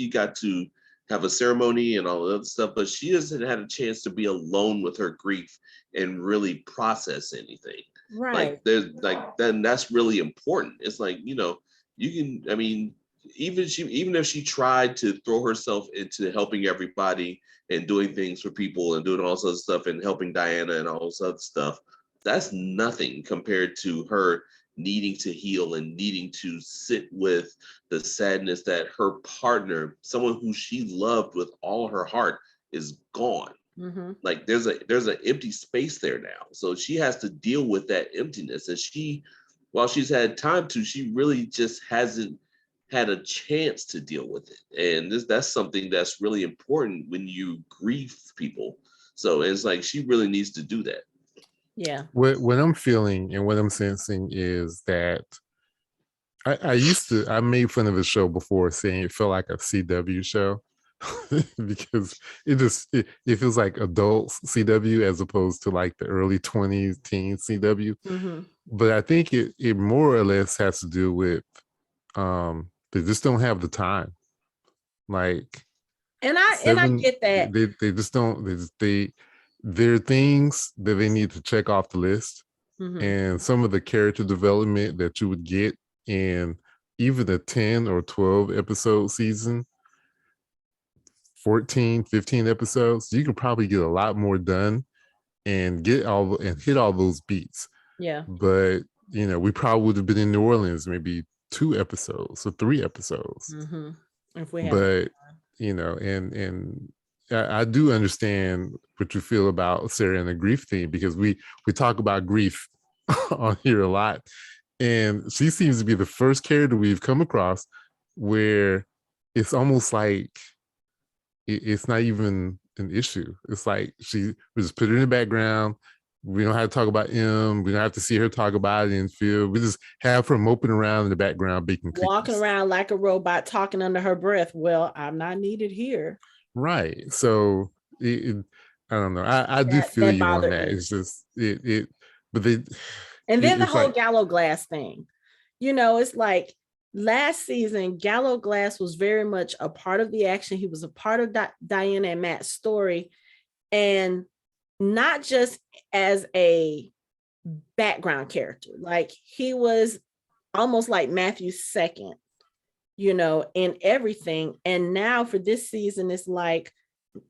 got to have a ceremony and all the other stuff, but she hasn't had a chance to be alone with her grief and really process anything. Right. Then that's really important. It's like, you know, you can, even if she tried to throw herself into helping everybody and doing things for people and doing all sorts of stuff and helping Diana and all this other stuff, that's nothing compared to her needing to heal and needing to sit with the sadness that her partner, someone who she loved with all her heart, is gone. Mm-hmm. Like there's an empty space there now. So she has to deal with that emptiness. And while she's had time to, she really just hasn't had a chance to deal with it. And that's something that's really important when you grieve people. So it's like she really needs to do that. Yeah. What I'm feeling and what I'm sensing is that I made fun of the show before saying it felt like a CW show because it feels like adult CW as opposed to like the early 20s teen CW. Mm-hmm. But I think it more or less has to do with they just don't have the time. Like, and I get that. They just don't. There are things that they need to check off the list, mm-hmm. and some of the character development that you would get in even a 10 or 12 episode season 14, 15 episodes, you could probably get a lot more done and hit all those beats. Yeah. But we probably would have been in New Orleans maybe 2 episodes or 3 episodes. Mm-hmm. If we had, but and I do understand what you feel about Sarah and the grief thing, because we talk about grief on here a lot, and she seems to be the first character we've come across where it's almost like it's not even an issue. It's like we just put it in the background. We don't have to talk about M. We don't have to see her talk about it and feel. We just have her moping around in the background, baking cookies. Walking around like a robot, talking under her breath. Well, I'm not needed here. Right. So I don't know. I do feel you on that. Me. It's just but they. And then the whole Gallowglass thing. It's like last season, Gallowglass was very much a part of the action. He was a part of Diana and Matt's story, and not just as a background character. Like, he was almost like Matthew's second, in everything. And now for this season, it's like,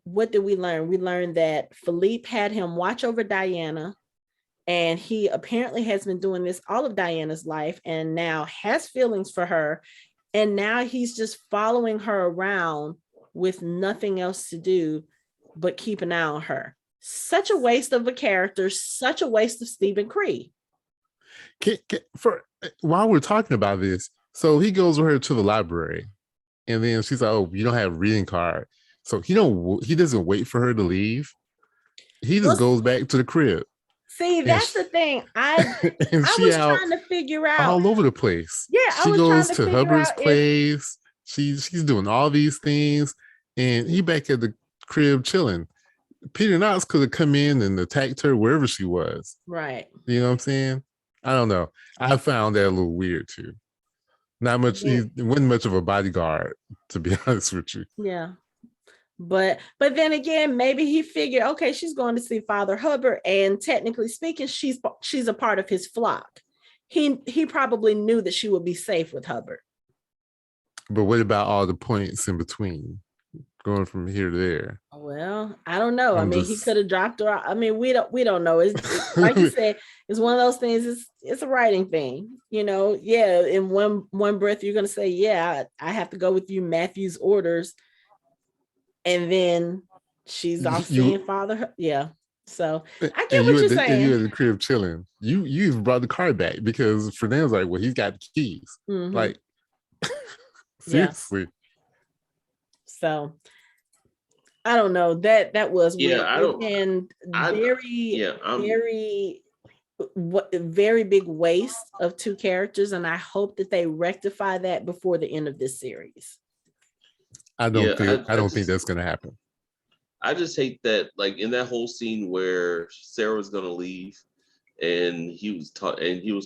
what did we learn? We learned that Philippe had him watch over Diana, and he apparently has been doing this all of Diana's life and now has feelings for her. And now he's just following her around with nothing else to do but keep an eye on her. Such a waste of a character, such a waste of Stephen Cree. While we're talking about this, so he goes with her to the library, and then she's like, "Oh, you don't have a reading card." So he doesn't wait for her to leave. He just goes back to the crib. See, that's the thing. I was trying to figure out all over the place. Yeah, she goes to Hubbard's place. She's doing all these things, and he back at the crib chilling. Peter Knox could have come in and attacked her wherever she was. Right. You know what I'm saying? I don't know. I found that a little weird too. Not much. Yeah. He wasn't much of a bodyguard, to be honest with you. Yeah. But then again, maybe he figured, okay, she's going to see Father Hubbard, and technically speaking, she's a part of his flock. He probably knew that she would be safe with Hubbard. But what about all the points in between, going from here to there? Well, I don't know. He could have dropped her. We don't know. It's like you said, it's one of those things. It's a writing thing, Yeah, in one breath, you're going to say, yeah, I have to go with you, Matthew's orders. And then she's off seeing Father. Yeah. So I get what you're saying. And you at the crib chilling. You even brought the car back because Fernando's like, well, he's got the keys. Mm-hmm. Like, seriously. Yeah. So I don't know. That was weird. Very big waste of 2 characters, and I hope that they rectify that before the end of this series. I don't think that's going to happen. I just hate that, like, in that whole scene where Sarah was going to leave, and he was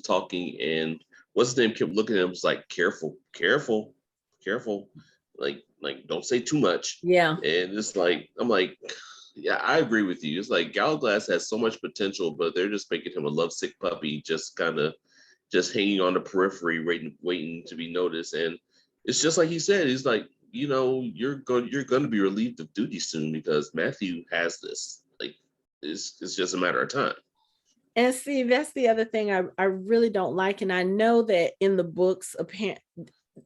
talking, and what's his name kept looking at him, was like, careful, like don't say too much. Yeah. And it's like, I'm like, yeah, I agree with you. It's like Gallowglass has so much potential, but they're just making him a lovesick puppy, just kind of just hanging on the periphery, waiting to be noticed. And it's just like he said, he's like, you're going to be relieved of duty soon because Matthew has this. Like, it's just a matter of time. And see, that's the other thing I really don't like. And I know that in the books,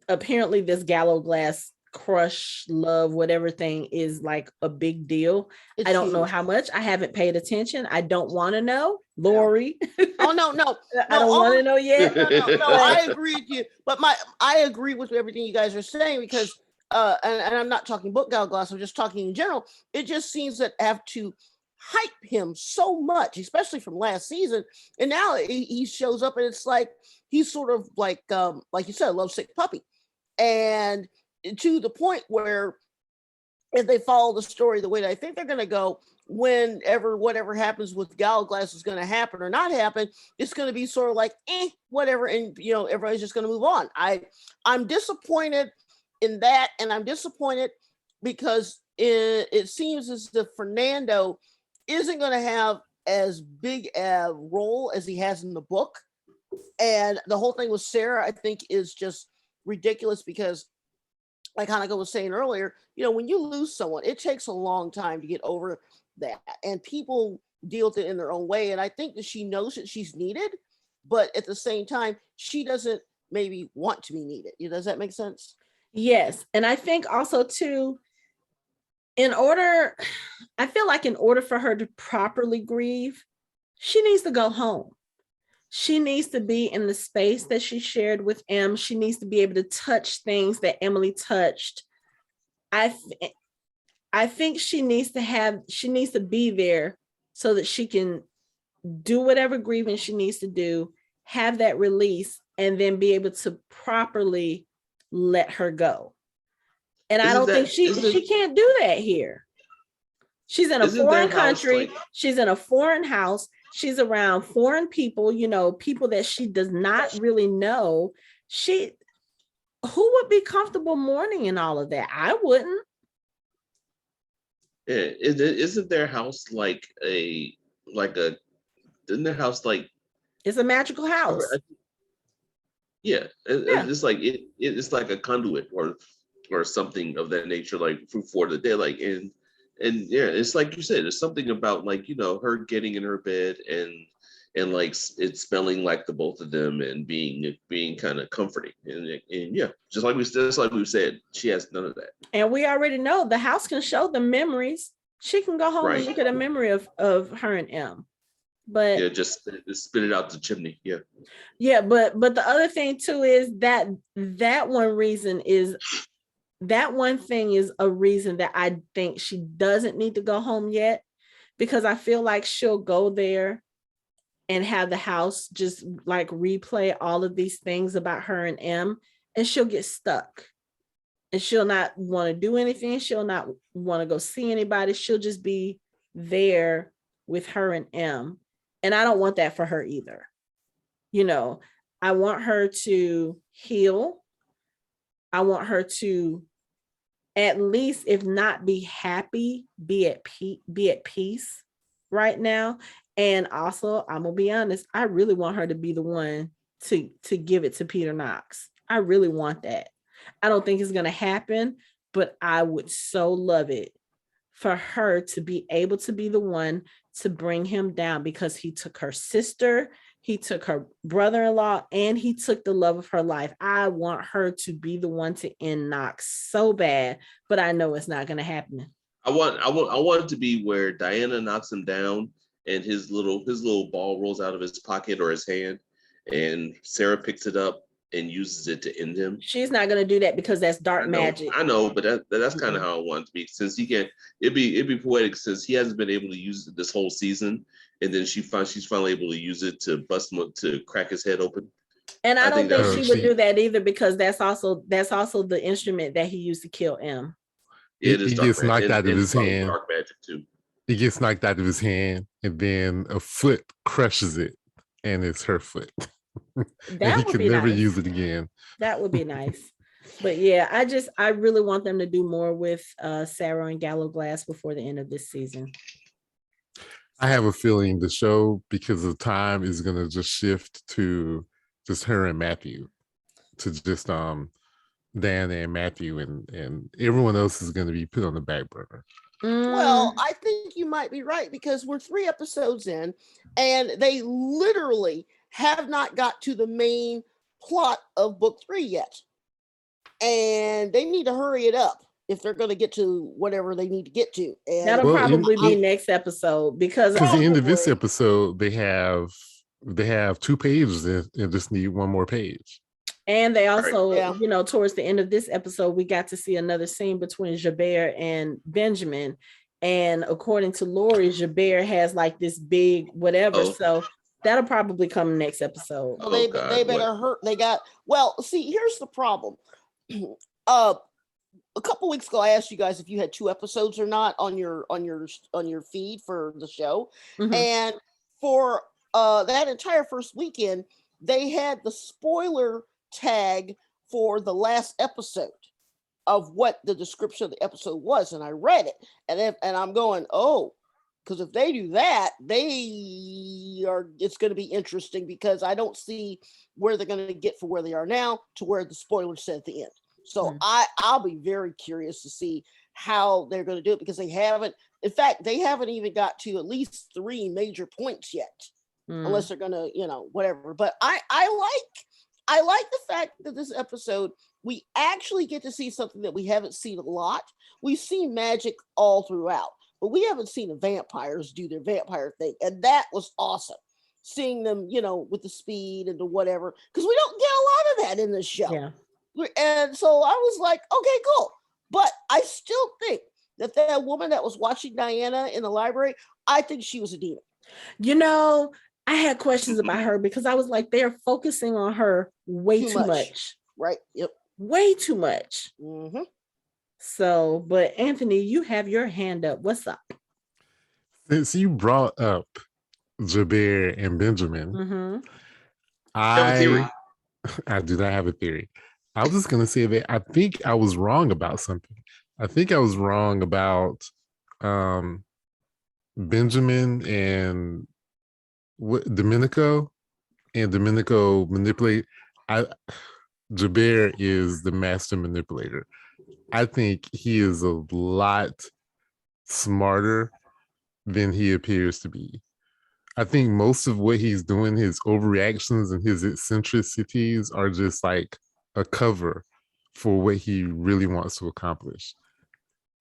apparently this Gallowglass crush, love, whatever thing is like a big deal. I don't know how much. I haven't paid attention. I don't want to know. Lori. Oh, no. I don't want to know yet. No, I agree with you. But I agree with everything you guys are saying, because and I'm not talking book Gallowglass, I'm just talking in general. It just seems that I have to hype him so much, especially from last season. And now he shows up and it's like, he's sort of like you said, a lovesick puppy. And to the point where if they follow the story the way that I think they're going to go, whatever happens with Gallowglass is going to happen or not happen, it's going to be sort of like, whatever. And, everybody's just going to move on. I'm disappointed in that, and I'm disappointed because it seems as if Fernando isn't going to have as big a role as he has in the book, and the whole thing with Sarah, I think, is just ridiculous because like Hanukkah was saying earlier, when you lose someone, it takes a long time to get over that. And people deal with it in their own way. And I think that she knows that she's needed, but at the same time, she doesn't maybe want to be needed. Does that make sense? Yes. And I think also too, I feel like in order for her to properly grieve, she needs to go home. She needs to be in the space that she shared with Em. She needs to be able to touch things that Emily touched. I think she needs to be there so that she can do whatever grieving she needs to do, have that release, and then be able to properly let her go. And I don't think she can't do that here. She's in a foreign country. She's in a foreign house. She's around foreign people, people that she does not really know. Who would be comfortable mourning in all of that? I wouldn't. Yeah, isn't their house isn't their house like? It's a magical house. Yeah, it's like it's like a conduit or something of that nature, like for the dead, like and yeah, it's like you said, there's something about her getting in her bed and like it's smelling like the both of them and being kind of comforting and yeah, just like we said, she has none of that. And we already know the house can show the memories. She can go home and look at a memory of her and Em. But yeah, just spit it out the chimney. Yeah, but the other thing too is that one thing is a reason that I think she doesn't need to go home yet, because I feel like she'll go there and have the house just like replay all of these things about her and Em, and she'll get stuck. And she'll not want to do anything. She'll not want to go see anybody. She'll just be there with her and Em. And I don't want that for her either. I want her to heal. I want her to at least, if not be happy, be at peace right now. And also, I'm gonna be honest, I really want her to be the one to give it to Peter Knox. I really want that. I don't think it's gonna happen, but I would so love it for her to be able to be the one to bring him down, because he took her sister, he took her brother-in-law, and he took the love of her life. I want her to be the one to end Knox so bad, but I know it's not going to happen. I want it to be where Diana knocks him down and his little ball rolls out of his pocket or his hand, and Sarah picks it up and uses it to end him. She's not going to do that because that's dark magic. I know, but that's kind of how I want it to be. Since he can't, it'd be poetic since he hasn't been able to use it this whole season, and then she's finally able to use it to to crack his head open. And I don't think she would do that either, because that's also the instrument that he used to kill Em. He gets knocked out of his hand. Dark magic too. He gets knocked out of his hand, and then a foot crushes it, and it's her foot. And he could never use it again. That would be nice. But yeah, I really want them to do more with Sarah and Gallowglass before the end of this season. I have a feeling the show, because of time, is going to just shift to just her and Matthew, to just Dan and Matthew, and everyone else is going to be put on the back burner. Well, I think you might be right, because we're 3 episodes in and they literally have not got to the main plot of book 3 yet. And they need to hurry it up if they're going to get to whatever they need to get to. And that'll probably be next episode, because at the end of this episode, they have 2 pages and just need one more page. And they also, towards the end of this episode, we got to see another scene between Gerbert and Benjamin. And according to Lori, Gerbert has like this big whatever. So that'll probably come next episode. Well, they better hurt. See, here's the problem. A couple weeks ago, I asked you guys if you had 2 episodes or not on your feed for the show. Mm-hmm. And for that entire first weekend, they had the spoiler tag for the last episode of what the description of the episode was, and I read it, and I'm going, because if they do that, it's going to be interesting, because I don't see where they're going to get from where they are now to where the spoiler said at the end. So I'll be very curious to see how they're going to do it, because they haven't even got to at least 3 major points yet, unless they're going to, whatever. But I like the fact that this episode, we actually get to see something that we haven't seen a lot. We've seen magic all throughout, but we haven't seen the vampires do their vampire thing. And that was awesome. Seeing them, with the speed and the whatever, because we don't get a lot of that in this show. Yeah. And so I was like, okay, cool. But I still think that woman that was watching Diana in the library, I think she was a demon. I had questions about her because I was like, they're focusing on her way too much. Right. Yep. Way too much. Mm-hmm. So, but Anthony, you have your hand up. What's up? Since you brought up Gerbert and Benjamin, I have a theory. I do not have a theory. I was just going to say that I think I was wrong about something. I think I was wrong about Benjamin and Domenico manipulate. Gerbert is the master manipulator. I think he is a lot smarter than he appears to be. I think most of what he's doing, his overreactions and his eccentricities, are just like a cover for what he really wants to accomplish.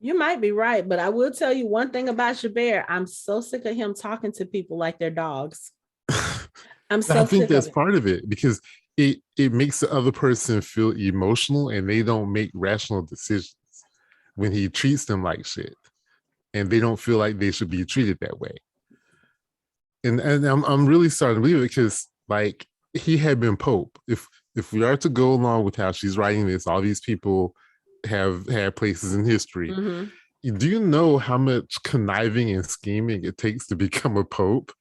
You might be right, but I will tell you one thing about Gerbert. I'm so sick of him talking to people like they're dogs. I think that's part of it, because it makes the other person feel emotional and they don't make rational decisions when he treats them like shit, and they don't feel like they should be treated that way. And I'm really starting to believe it, because like he had been Pope. If we are to go along with how she's writing this, all these people have had places in history. Do you know how much conniving and scheming it takes to become a Pope?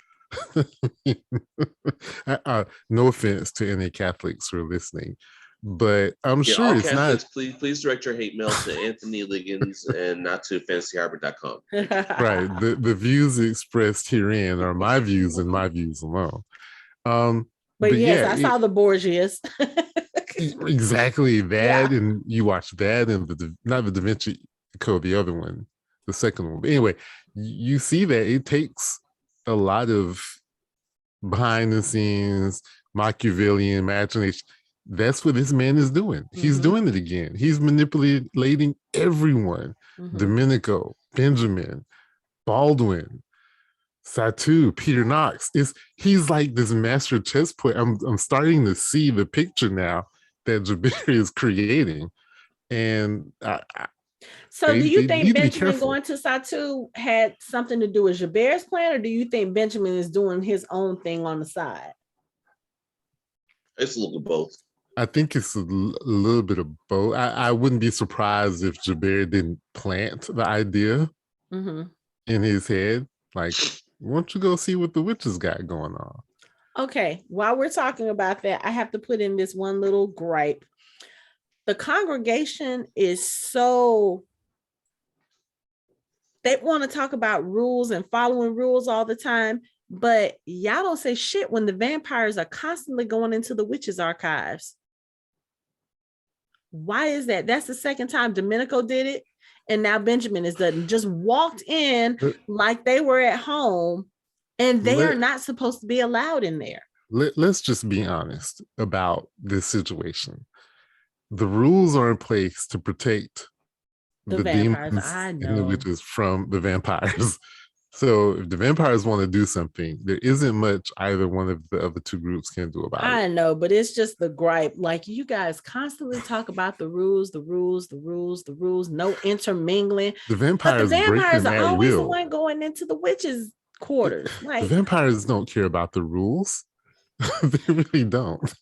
No offense to any Catholics who are listening, but I'm sure it's Catholics, not. Please direct your hate mail to Anthony Liggins and not to fantasyharbor.com. Right. The views expressed herein are my views and my views alone. But yes, I saw the Borgias. Exactly that, and you watched that, and not the Da Vinci Code, the other one, the second one. But anyway, you see that it takes a lot of behind the scenes Machiavellian imagination. That's what this man is doing. He's doing it again. He's manipulating everyone. Domenico, Benjamin, Baldwin, Satu, Peter Knox. He's like this master chess player. I'm starting to see the picture now that Gerbert is creating. And so do you think Benjamin going to Satu had something to do with Gerbert's plan, or do you think Benjamin is doing his own thing on the side? It's a little of both. I think it's a little bit of both. I wouldn't be surprised if Gerbert didn't plant the idea in his head. Like, why don't you go see what the witches got going on? Okay, while we're talking about that, I have to put in this one little gripe. The congregation is so... They want to talk about rules and following rules all the time, but y'all don't say shit when the vampires are constantly going into the witches' archives. Why is that? That's the second time Domenico did it, and now Benjamin is done. Just walked in like they were at home, and they are not supposed to be allowed in there. Let's just be honest about this situation. The rules are in place to protect the demons and the witches from the vampires. So if the vampires want to do something, there isn't much either one of the other two groups can do about it. I know, but it's just the gripe. Like, you guys constantly talk about the rules, no intermingling. The vampires are always the one going into the witches' quarters. Like, the vampires don't care about the rules. They really don't.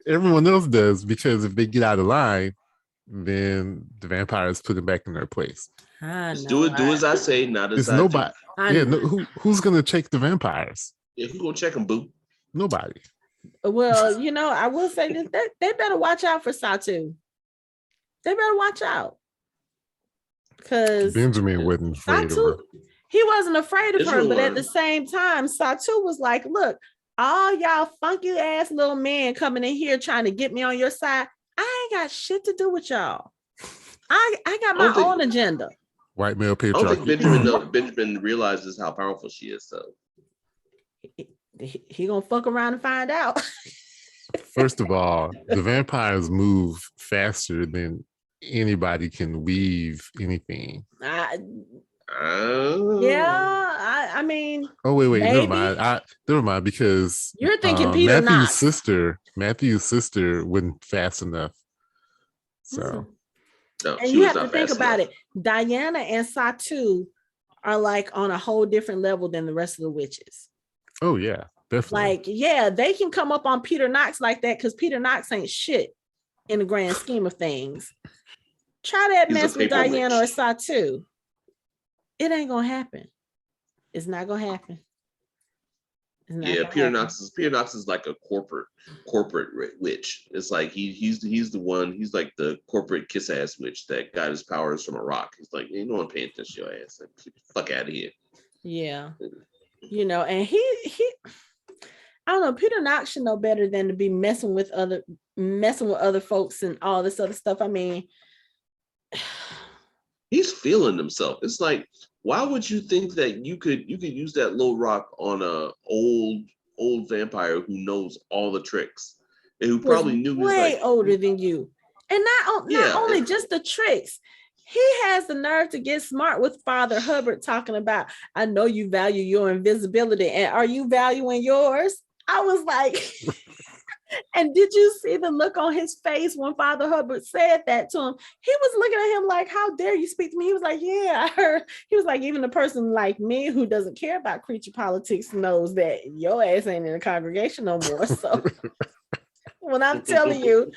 Everyone else does, because if they get out of line, then the vampires put them back in their place. Do as I say, not as I nobody. do. Who's gonna check the vampires? Yeah, who's gonna check them, boo? Nobody. Well, I will say that they better watch out for Satu. They better watch out, because Benjamin wasn't afraid of her. He wasn't afraid of her, but at the same time, Satu was like, "Look, all y'all funky ass little men coming in here trying to get me on your side. I ain't got shit to do with y'all. I got my own agenda. White male patriarchy. I don't think Benjamin realizes how powerful she is, though. He gonna fuck around and find out. First of all, the vampires move faster than anybody can weave anything. I mean. Oh wait, never mind. Because you're thinking Peter Matthew's sister wasn't fast enough. So, no, and you have to think about it. Diana and Satu are like on a whole different level than the rest of the witches. Oh yeah, definitely. Like, yeah, they can come up on Peter Knox like that because Peter Knox ain't shit in the grand scheme of things. Try that mess with Diana or Satu. It ain't gonna happen. It's not gonna happen. Peter Knox is like a corporate witch. It's like he's the one. He's like the corporate kiss ass witch that got his powers from a rock. He's like, you don't want to pay attention to your ass. Like, fuck out of here. Yeah, and he I don't know. Peter Knox should know better than to be messing with other folks and all this other stuff. I mean, he's feeling himself. It's like, why would you think that you could use that little rock on a old vampire who knows all the tricks and who probably knew way older than you, and not only just the tricks. He has the nerve to get smart with Father Hubbard talking about, I know you value your invisibility, and are you valuing yours? I was like, and did you see the look on his face when Father Hubbard said that to him? He was looking at him like, how dare you speak to me? He was like, yeah, I heard. He was like, even a person like me who doesn't care about creature politics knows that your ass ain't in the congregation no more. So when I'm telling you,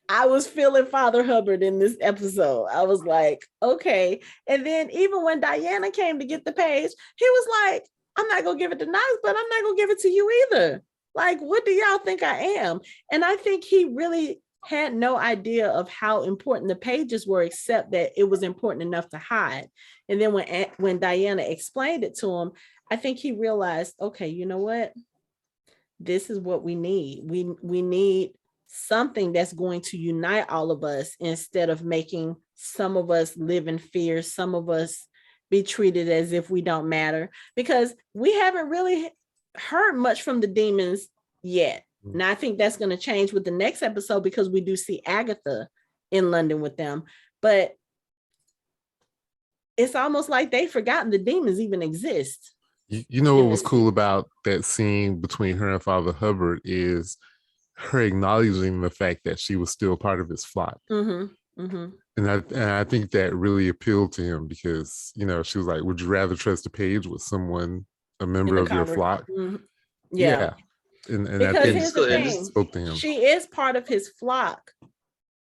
I was feeling Father Hubbard in this episode. I was like, okay. And then even when Diana came to get the page, he was like, I'm not going to give it to Knox, but I'm not going to give it to you either. Like, what do y'all think I am? And I think he really had no idea of how important the pages were, except that it was important enough to hide. And then when Diana explained it to him, I think he realized, okay, you know what? This is what we need. We need something that's going to unite all of us instead of making some of us live in fear, some of us be treated as if we don't matter, because we haven't really heard much from the demons yet. Now I think that's going to change with the next episode because we do see Agatha in London with them, but it's almost like they've forgotten the demons even exist. You know what was cool about that scene between her and Father Hubbard is her acknowledging the fact that she was still part of his flock. And I think that really appealed to him because, she was like, would you rather trust a page with someone, a member of your flock? Yeah. And because that spoke to him. She is part of his flock,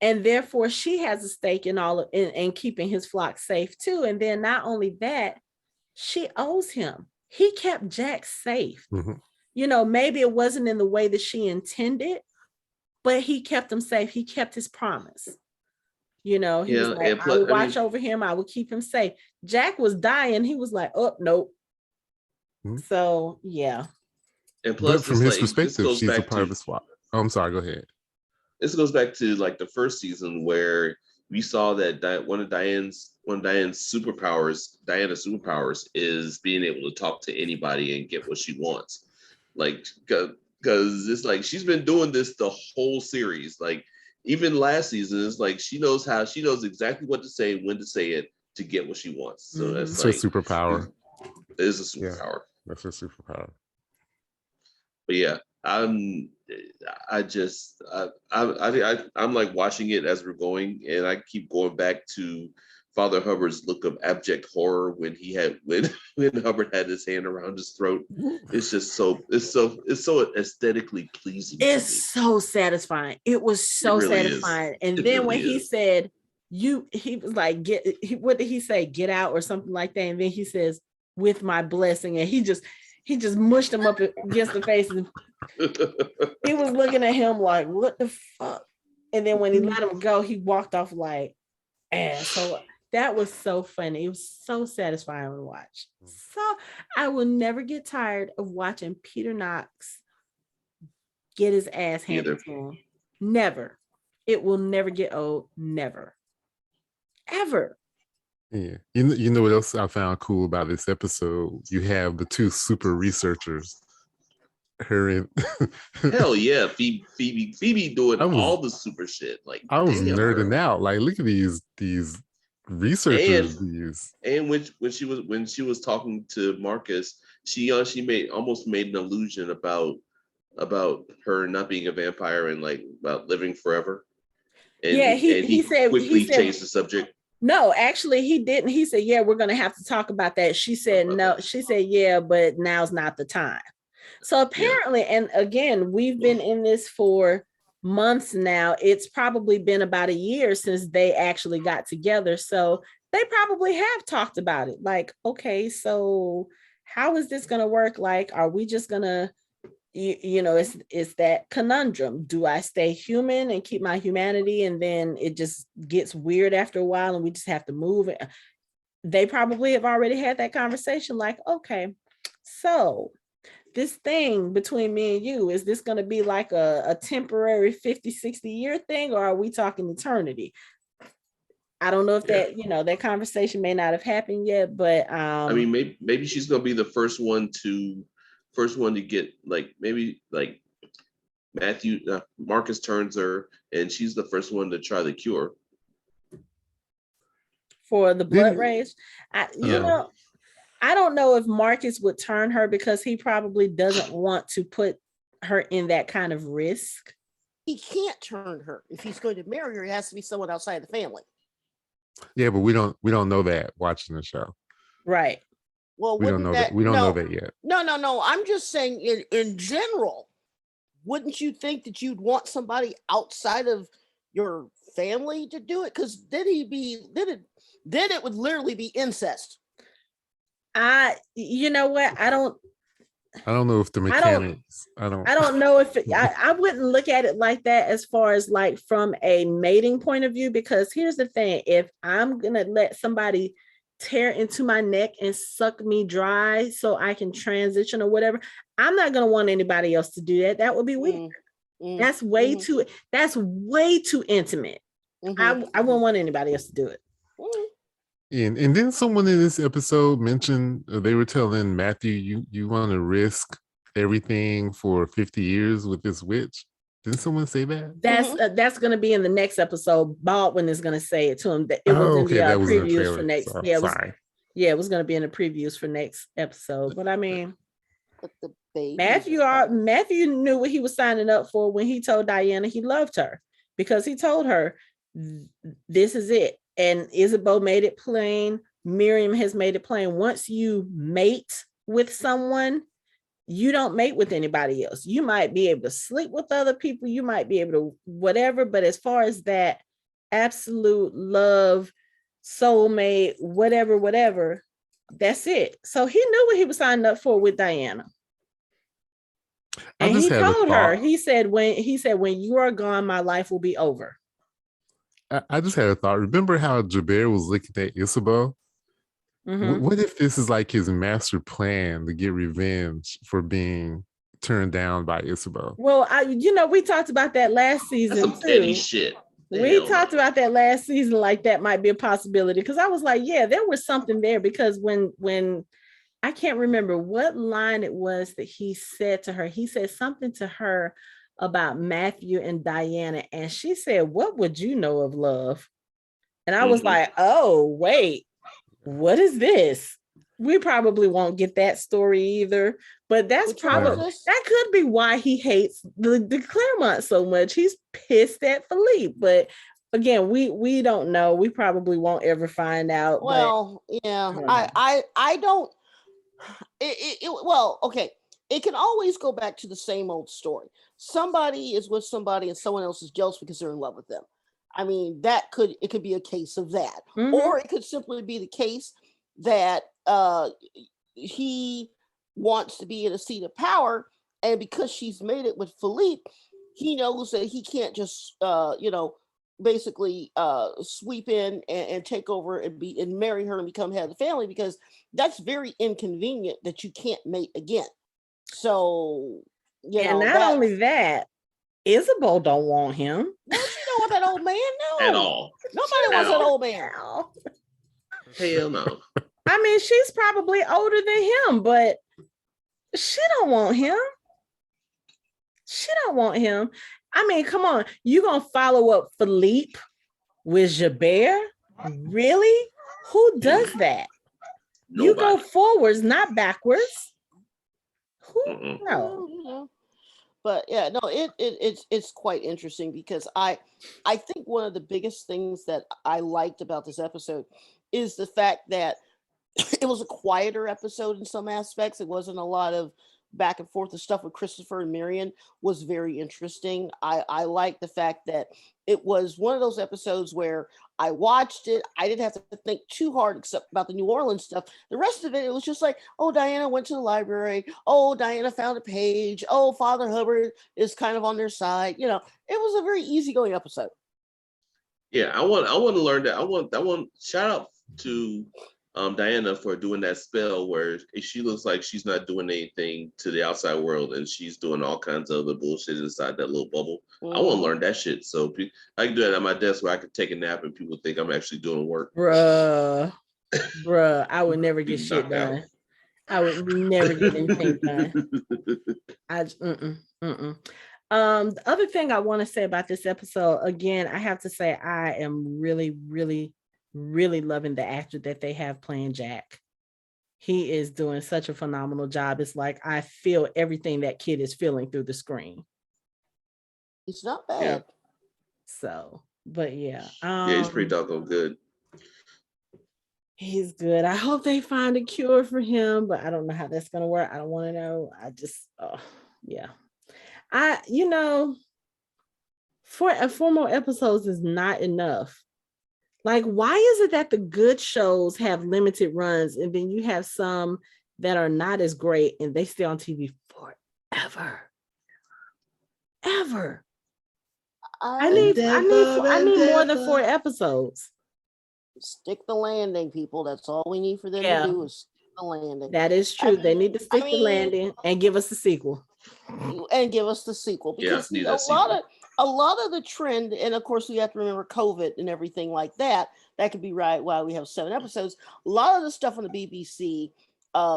and therefore she has a stake in in keeping his flock safe too. And then not only that, she owes him. He kept Jack safe. Maybe it wasn't in the way that she intended, but he kept him safe. He kept his promise. He was like, I would watch over him. I would keep him safe. Jack was dying. He was like, oh, nope. So, yeah. And plus, but from his perspective, she's a part of his flock. Oh, I'm sorry. Go ahead. This goes back to like the first season where we saw that one of Diana's superpowers is being able to talk to anybody and get what she wants. Like, because it's like she's been doing this the whole series. Like, even last season, it's like she knows exactly what to say, when to say it to get what she wants. So that's her superpower. It is a superpower. Yeah, that's her superpower. But yeah, I'm like watching it as we're going, and I keep going back to Father Hubbard's look of abject horror when Hubbard had his hand around his throat. It's just so aesthetically pleasing. It's so satisfying. It was so satisfying. And then when he said, he was like, what did he say? Get out or something like that. And then he says, with my blessing. And he just mushed him up against the face. And he was looking at him like, what the fuck? And then when he let him go, he walked off like, so that was so funny. It was so satisfying to watch. So I will never get tired of watching Peter Knox get his ass handed to him. Never. It will never get old. Never. Ever. Yeah. You know what else I found cool about this episode? You have the two super researchers. Her and hell yeah, Phoebe doing all the super shit. Like I was nerding out. Like, look at these researchers. And when she was talking to Marcus, she almost made an allusion about her not being a vampire and like about living forever. And he quickly changed the subject. No, actually he didn't. He said, yeah, we're going to have to talk about that. She said, no. She said, yeah, but now's not the time. So apparently, and again, we've been in this for months now. It's probably been about a year since they actually got together. So they probably have talked about it. Like, okay, so how is this going to work? Like, are we just going to, it's that conundrum. Do I stay human and keep my humanity? And then it just gets weird after a while and we just have to move it. They probably have already had that conversation. Like, okay, so this thing between me and you, is this going to be like a temporary 50, 60 year thing, or are we talking eternity? I don't know if that, that conversation may not have happened yet, but I mean, maybe she's going to be the first one to get like, maybe like Marcus turns her and she's the first one to try the cure for the blood rage. I don't know if Marcus would turn her because he probably doesn't want to put her in that kind of risk. He can't turn her. If he's going to marry her, it has to be someone outside the family. Yeah, but we don't know that watching the show. Right. Well, we don't know that. We don't know that yet. No. I'm just saying in general, wouldn't you think that you'd want somebody outside of your family to do it? Because then it would literally be incest. You know what? I don't know if the mechanics. I don't know if I wouldn't look at it like that as far as like from a mating point of view, because here's the thing: if I'm gonna let somebody tear into my neck and suck me dry so I can transition or whatever, I'm not gonna want anybody else to do that. That would be weird. That's way too intimate. I wouldn't want anybody else to do it. And then someone in this episode mentioned they were telling Matthew, you want to risk everything for 50 years with this witch. Didn't someone say that? That's going to be in the next episode. Baldwin is going to say it to him. It was in the previews for next. So, it was going to be in the previews for next episode. But I mean, Matthew knew what he was signing up for when he told Diana he loved her, because he told her this is it. And Isabeau made it plain. Miriam has made it plain. Once you mate with someone, you don't mate with anybody else. You might be able to sleep with other people. You might be able to whatever. But as far as that absolute love, soulmate, whatever, that's it. So he knew what he was signing up for with Diana. And he told her, he said, when you are gone, my life will be over. I just had a thought. Remember how Gerbert was looking at Isabeau? Mm-hmm. What if this is like his master plan to get revenge for being turned down by Isabeau? Well, we talked about that last season. That's some petty shit. We talked about that last season, like that might be a possibility. Because I was like, yeah, there was something there. Because when I can't remember what line it was that he said to her. He said something to her about Matthew and Diana, and she said, what would you know of love? And I was like, oh wait, what is this? We probably won't get that story either, but that's probably that could be why he hates the Claremont so much. He's pissed at Philippe, but again, we don't know. We probably won't ever find out. Well, I don't. Well, okay. It can always go back to the same old story. Somebody is with somebody and someone else is jealous because they're in love with them. I mean, it could be a case of that. Mm-hmm. Or it could simply be the case that he wants to be in a seat of power, and because she's made it with Philippe, he knows that he can't just basically sweep in and take over and marry her and become head of the family, because that's very inconvenient that you can't mate again. So, only that, Isabeau don't want him. No, she want that old man, no. At all. Nobody wants that old man. Hell no. I mean, she's probably older than him, but she don't want him. She don't want him. I mean, come on. You gonna follow up Philippe with Gerbert? Really? Who does that? Nobody. You go forwards, not backwards. Who? No. But yeah, no, it's quite interesting because I think one of the biggest things that I liked about this episode is the fact that it was a quieter episode in some aspects. It wasn't a lot of back and forth. The stuff with Christopher and Marion was very interesting. I like the fact that it was one of those episodes where I watched it. I didn't have to think too hard except about the New Orleans stuff. The rest of it, it was just like, oh, Diana went to the library. Oh, Diana found a page. Oh, Father Hubbard is kind of on their side. You know, it was a very easygoing episode. Yeah, I want to learn that. I want shout out to Diana for doing that spell where she looks like she's not doing anything to the outside world and she's doing all kinds of other bullshit inside that little bubble. I want to learn that shit so I can do it at my desk where I can take a nap and people think I'm actually doing work. Bruh, I would never get shit done. I would never get anything done. The other thing I want to say about this episode, again, I have to say I am really, really, really loving the actor that they have playing Jack. He is doing such a phenomenal job. It's like I feel everything that kid is feeling through the screen. It's not bad. Yeah. So, but yeah. Yeah, he's pretty doggone good. He's good. I hope they find a cure for him, but I don't know how that's going to work. I don't want to know. I just, yeah. Four more episodes is not enough. Like, why is it that the good shows have limited runs and then you have some that are not as great and they stay on TV forever? Ever. I need more than 4 episodes. Stick the landing, people. That's all we need for them to do is stick the landing. That is true. They need to stick the landing and give us the sequel. Because a lot of the trend, and of course we have to remember COVID and everything like that. That could be right why we have 7 episodes. A lot of the stuff on the BBC,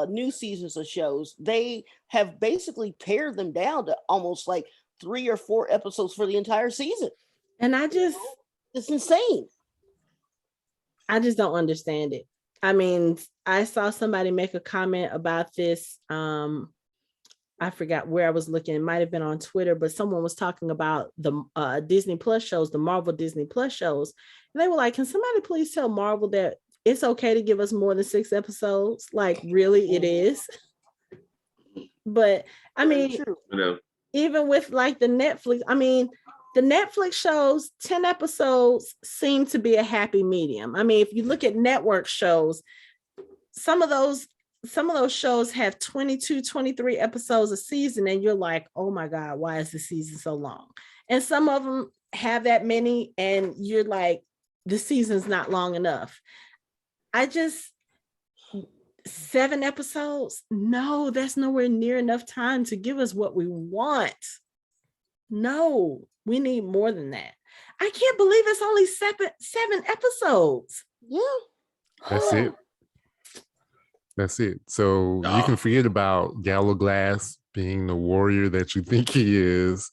new seasons of shows, they have basically pared them down to almost like 3 or 4 episodes for the entire season. And it's insane. I just don't understand it. I mean, I saw somebody make a comment about this. I forgot where I was looking. It might have been on Twitter, but someone was talking about the Disney Plus shows, the Marvel Disney Plus shows. And they were like, can somebody please tell Marvel that it's okay to give us more than 6 episodes? Like, really, it is. But I mean, even with like the Netflix, the Netflix shows, 10 episodes seem to be a happy medium. I mean, if you look at network shows, some of those shows have 22, 23 episodes a season, and you're like, oh my God, why is the season so long? And some of them have that many, and you're like, the season's not long enough. 7 episodes? No, that's nowhere near enough time to give us what we want. No, we need more than that. I can't believe it's only 7 episodes. Yeah. That's it. So you can forget about Gallowglass being the warrior that you think he is.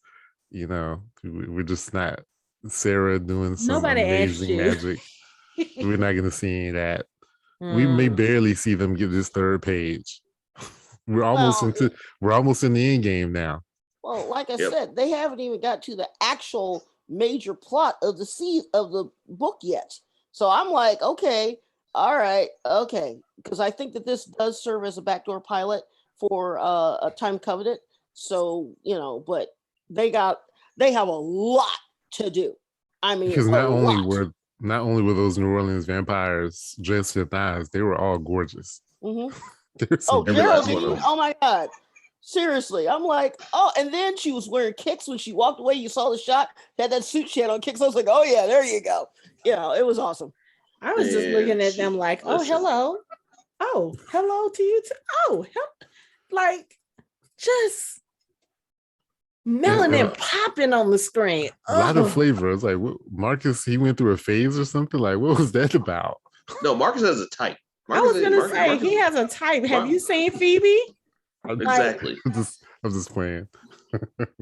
You know, we're just not Sarah doing some amazing magic. We're not going to see any of that. We may barely see them get this 3rd page. We're almost in the end game now. Well, like I said, they haven't even got to the actual major plot of the book yet. So I'm like, okay, all right, okay, because I think that this does serve as a backdoor pilot for a Time Covenant. So but they have a lot to do. I mean, because not only were those New Orleans vampires dressed with eyes, they were all gorgeous. Mm-hmm. Geraldine! Oh my God. Seriously, I'm like, and then she was wearing kicks when she walked away. You saw the shot, had that suit she had on kicks. I was like, oh yeah, there you go. It was awesome. I was just looking at them like, hello. Oh, hello to you too. Oh, like, just Melanin popping on the screen. A lot of flavor. It's like Marcus, he went through a phase or something. Like, what was that about? No, Marcus has a type. I was gonna say he has a type. Have you seen Phoebe? Exactly. I'm just playing.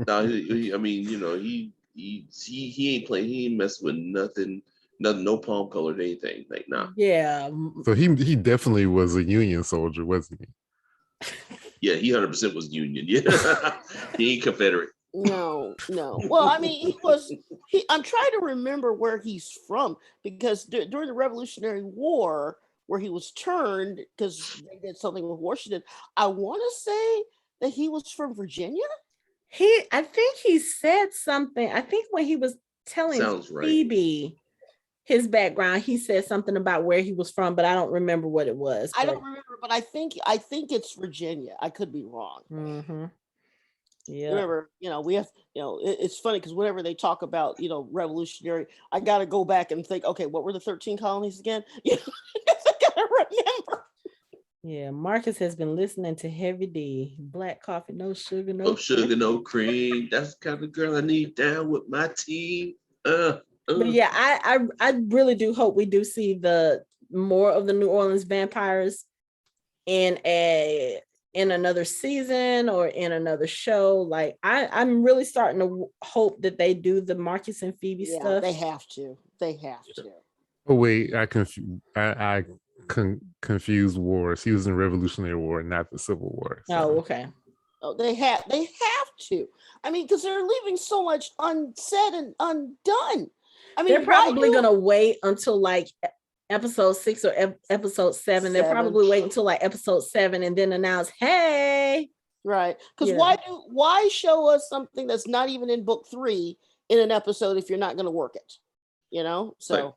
No, I mean, he ain't playing. He ain't messing with nothing, no palm colored anything. Like, nah. Yeah. So he definitely was a Union soldier, wasn't he? Yeah, he 100% was Union. Yeah, he ain't Confederate. No. Well, I mean, I'm trying to remember where he's from, because during the Revolutionary War, where he was turned because they did something with Washington, I want to say that he was from Virginia. I think he said something. I think when he was telling Phoebe his background, he said something about where he was from, but I don't remember what it was. I don't remember, but I think it's Virginia. I could be wrong. Mm-hmm. Yeah. Remember, we have, it's funny because whenever they talk about, revolutionary, I got to go back and think, okay, what were the 13 colonies again? I gotta remember. Yeah, Marcus has been listening to Heavy D. Black coffee, no sugar, no sugar, no cream. That's the kind of girl I need down with my team. But yeah, I really do hope we do see the more of the New Orleans vampires in another season or in another show. Like I'm really starting to hope that they do the Marcus and Phoebe stuff. They have to. Oh wait, I confused wars. He was in Revolutionary War, not the Civil War. So. Oh, okay. Oh, they have to. I mean, because they're leaving so much unsaid and undone. I mean, they're probably gonna wait until like episode 6 or episode 7. They're probably waiting until like episode 7 and then announce, hey. Right. Because why show us something that's not even in book 3 in an episode if you're not going to work it? So.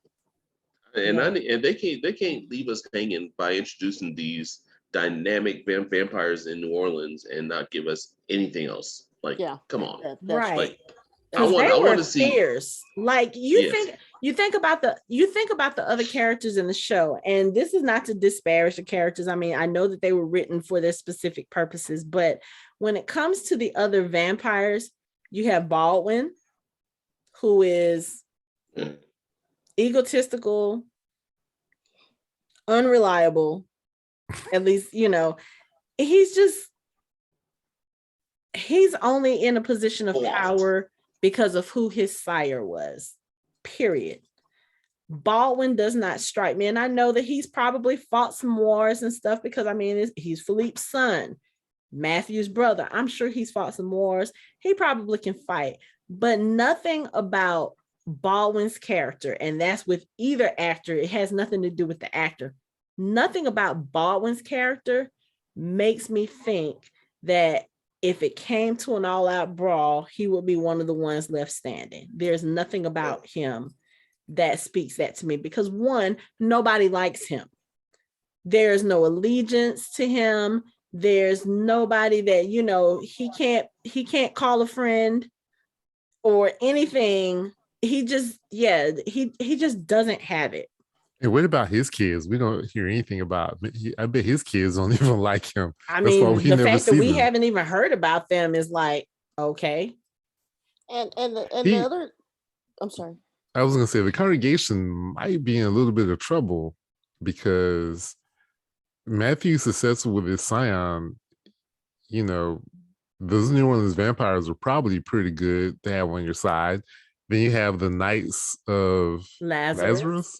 And they can't leave us hanging by introducing these dynamic vampires in New Orleans and not give us anything else. Like, come on. Right. Like, I want to see. Fierce. Like you think about the other characters in the show, and this is not to disparage the characters. I mean, I know that they were written for their specific purposes, but when it comes to the other vampires, you have Baldwin, who is egotistical, unreliable. At least, he's only in a position of power because of who his sire was, period. Baldwin does not strike me. And I know that he's probably fought some wars and stuff because, I mean, he's Philippe's son, Matthew's brother. I'm sure he's fought some wars. He probably can fight, but nothing about Baldwin's character, and that's with either actor. It has nothing to do with the actor. Nothing about Baldwin's character makes me think that if it came to an all-out brawl, he would be one of the ones left standing. There's nothing about him that speaks that to me because, one, nobody likes him. There's no allegiance to him. There's nobody that, he can't call a friend or anything. He just doesn't have it. And what about his kids? We don't hear anything about. I bet his kids don't even like him. I mean, the fact that we haven't even heard about them is like, okay. And the other, I'm sorry. I was gonna say the congregation might be in a little bit of trouble because Matthew's successful with his scion. Those New Orleans vampires are probably pretty good to have on your side. Then you have the Knights of Lazarus,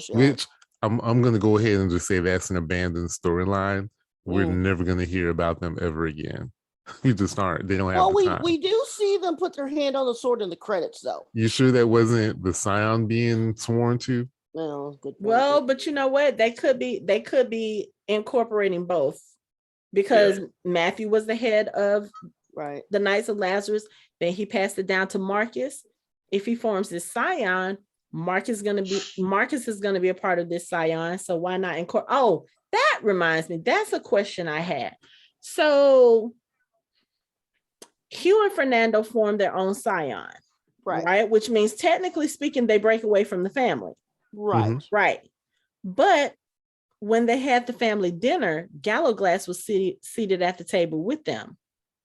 which I'm going to go ahead and just say that's an abandoned storyline. We're never going to hear about them ever again. We just aren't. They don't have the time. We do see them put their hand on the sword in the credits, though. You sure that wasn't the scion being sworn to? Well, good point. Well, but you know what? They could be incorporating both because Matthew was the head of the Knights of Lazarus. Then he passed it down to Marcus. If he forms this scion, Marcus is going to be a part of this scion. So why not incorporate? Oh, that reminds me. That's a question I had. So Hugh and Fernando formed their own scion, right? Which means technically speaking, they break away from the family. Right. Mm-hmm. Right. But when they had the family dinner, Gallowglass was seated at the table with them.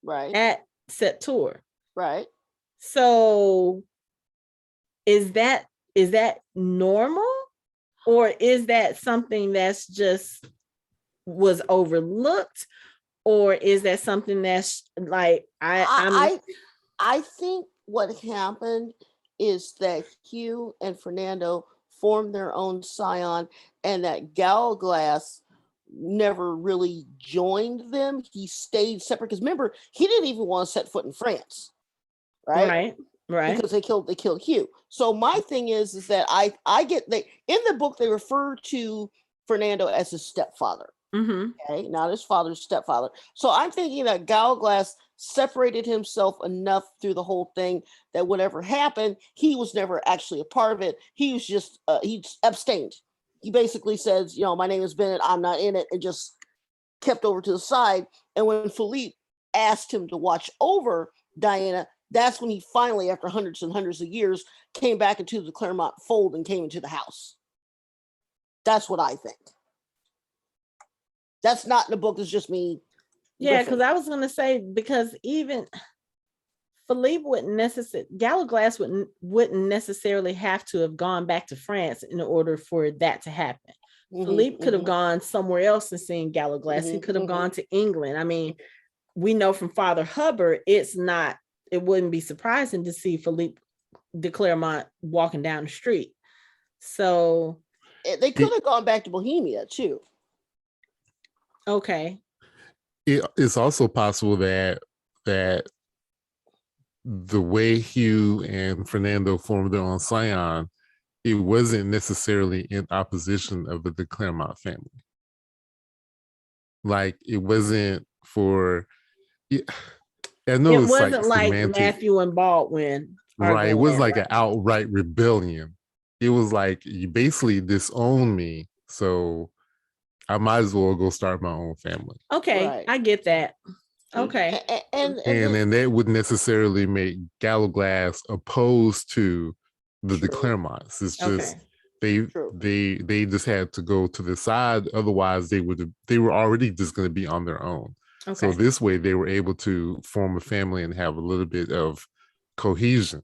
Right. At Satu. Right. So is that normal, or is that something that's just was overlooked, or is that something that's like I think what happened is that Hugh and Fernando formed their own scion, and that Gallowglass never really joined them. He stayed separate because remember, he didn't even want to set foot in France, right? Right. Because they killed Hugh. So my thing is that I get in the book they refer to Fernando as his stepfather. Mm-hmm. Okay, not his father's stepfather. So I'm thinking that Gallowglass separated himself enough through the whole thing that whatever happened, he was never actually a part of it. He was just he abstained. He basically says, my name is Bennett, I'm not in it, and just kept over to the side. And when Philippe asked him to watch over Diana, that's when he finally, after hundreds and hundreds of years, came back into the Claremont fold and came into the house. That's what I think. That's not in the book. It's just me. Yeah, because I was going to say, because even Philippe Gallowglass wouldn't necessarily have to have gone back to France in order for that to happen. Mm-hmm, Philippe could have gone somewhere else and seen Gallowglass. Mm-hmm, he could have gone to England. I mean, we know from Father Hubbard, it wouldn't be surprising to see Philippe de Clermont walking down the street. So they could have gone back to Bohemia too. Okay. It's also possible that the way Hugh and Fernando formed their own scion, it wasn't necessarily in opposition of the de Clermont family. Like it wasn't for. I know it wasn't like Matthew and Baldwin. Right. It was like an outright rebellion. It was like, you basically disown me, so I might as well go start my own family. Okay, right. I get that. Okay. And then that would necessarily make Gallowglass opposed to the de Clermonts. It's just they just had to go to the side. Otherwise, they were already just going to be on their own. Okay. So this way, they were able to form a family and have a little bit of cohesion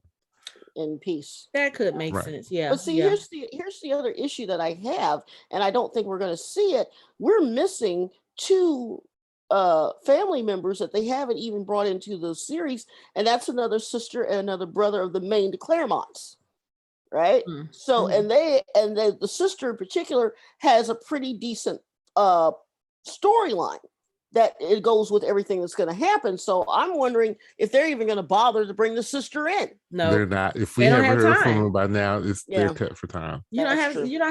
and peace. That could make sense. Yeah. But see, here's the other issue that I have, and I don't think we're going to see it. We're missing two family members that they haven't even brought into the series, and that's another sister and another brother of the main de Clermonts. Right. Mm-hmm. So, and the sister in particular has a pretty decent storyline that it goes with everything that's going to happen. So I'm wondering if they're even going to bother to bring the sister in. No, they're not. If we haven't heard from them by now, they're cut for time. You don't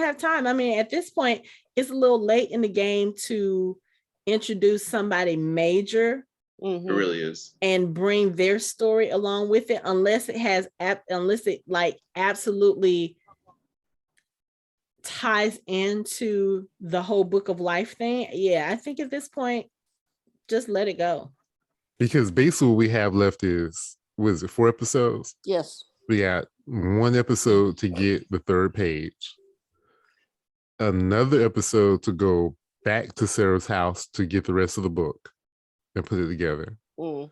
have time. I mean, at this point, it's a little late in the game to introduce somebody major. Mm-hmm. It really is, and bring their story along with it, unless it like absolutely ties into the whole Book of Life thing. Yeah, I think at this point, just let it go. Because basically what we have left is, was it 4 episodes? Yes. We got 1 episode to get the 3rd page, another episode to go back to Sarah's house to get the rest of the book and put it together. Mm.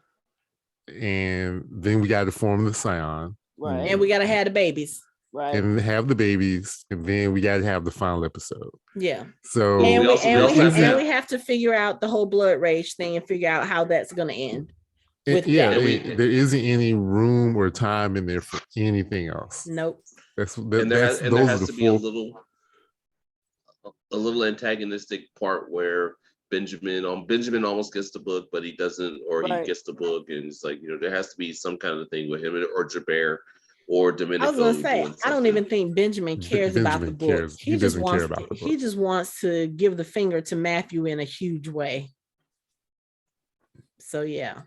And then we got to form the scion. Right. And we got to have the babies. Right. And have the babies, and then we got to have the final episode. Yeah. So we have to figure out the whole blood rage thing and figure out how that's going to end. There isn't any room or time in there for anything else. Nope. There has to be a little antagonistic part where Benjamin almost gets the book, but he doesn't, or he gets the book, and it's like, there has to be some kind of thing with him or Gerbert. Or Domenico. I was going to say, I don't even think Benjamin cares about the book. He just wants to give the finger to Matthew in a huge way. So yeah.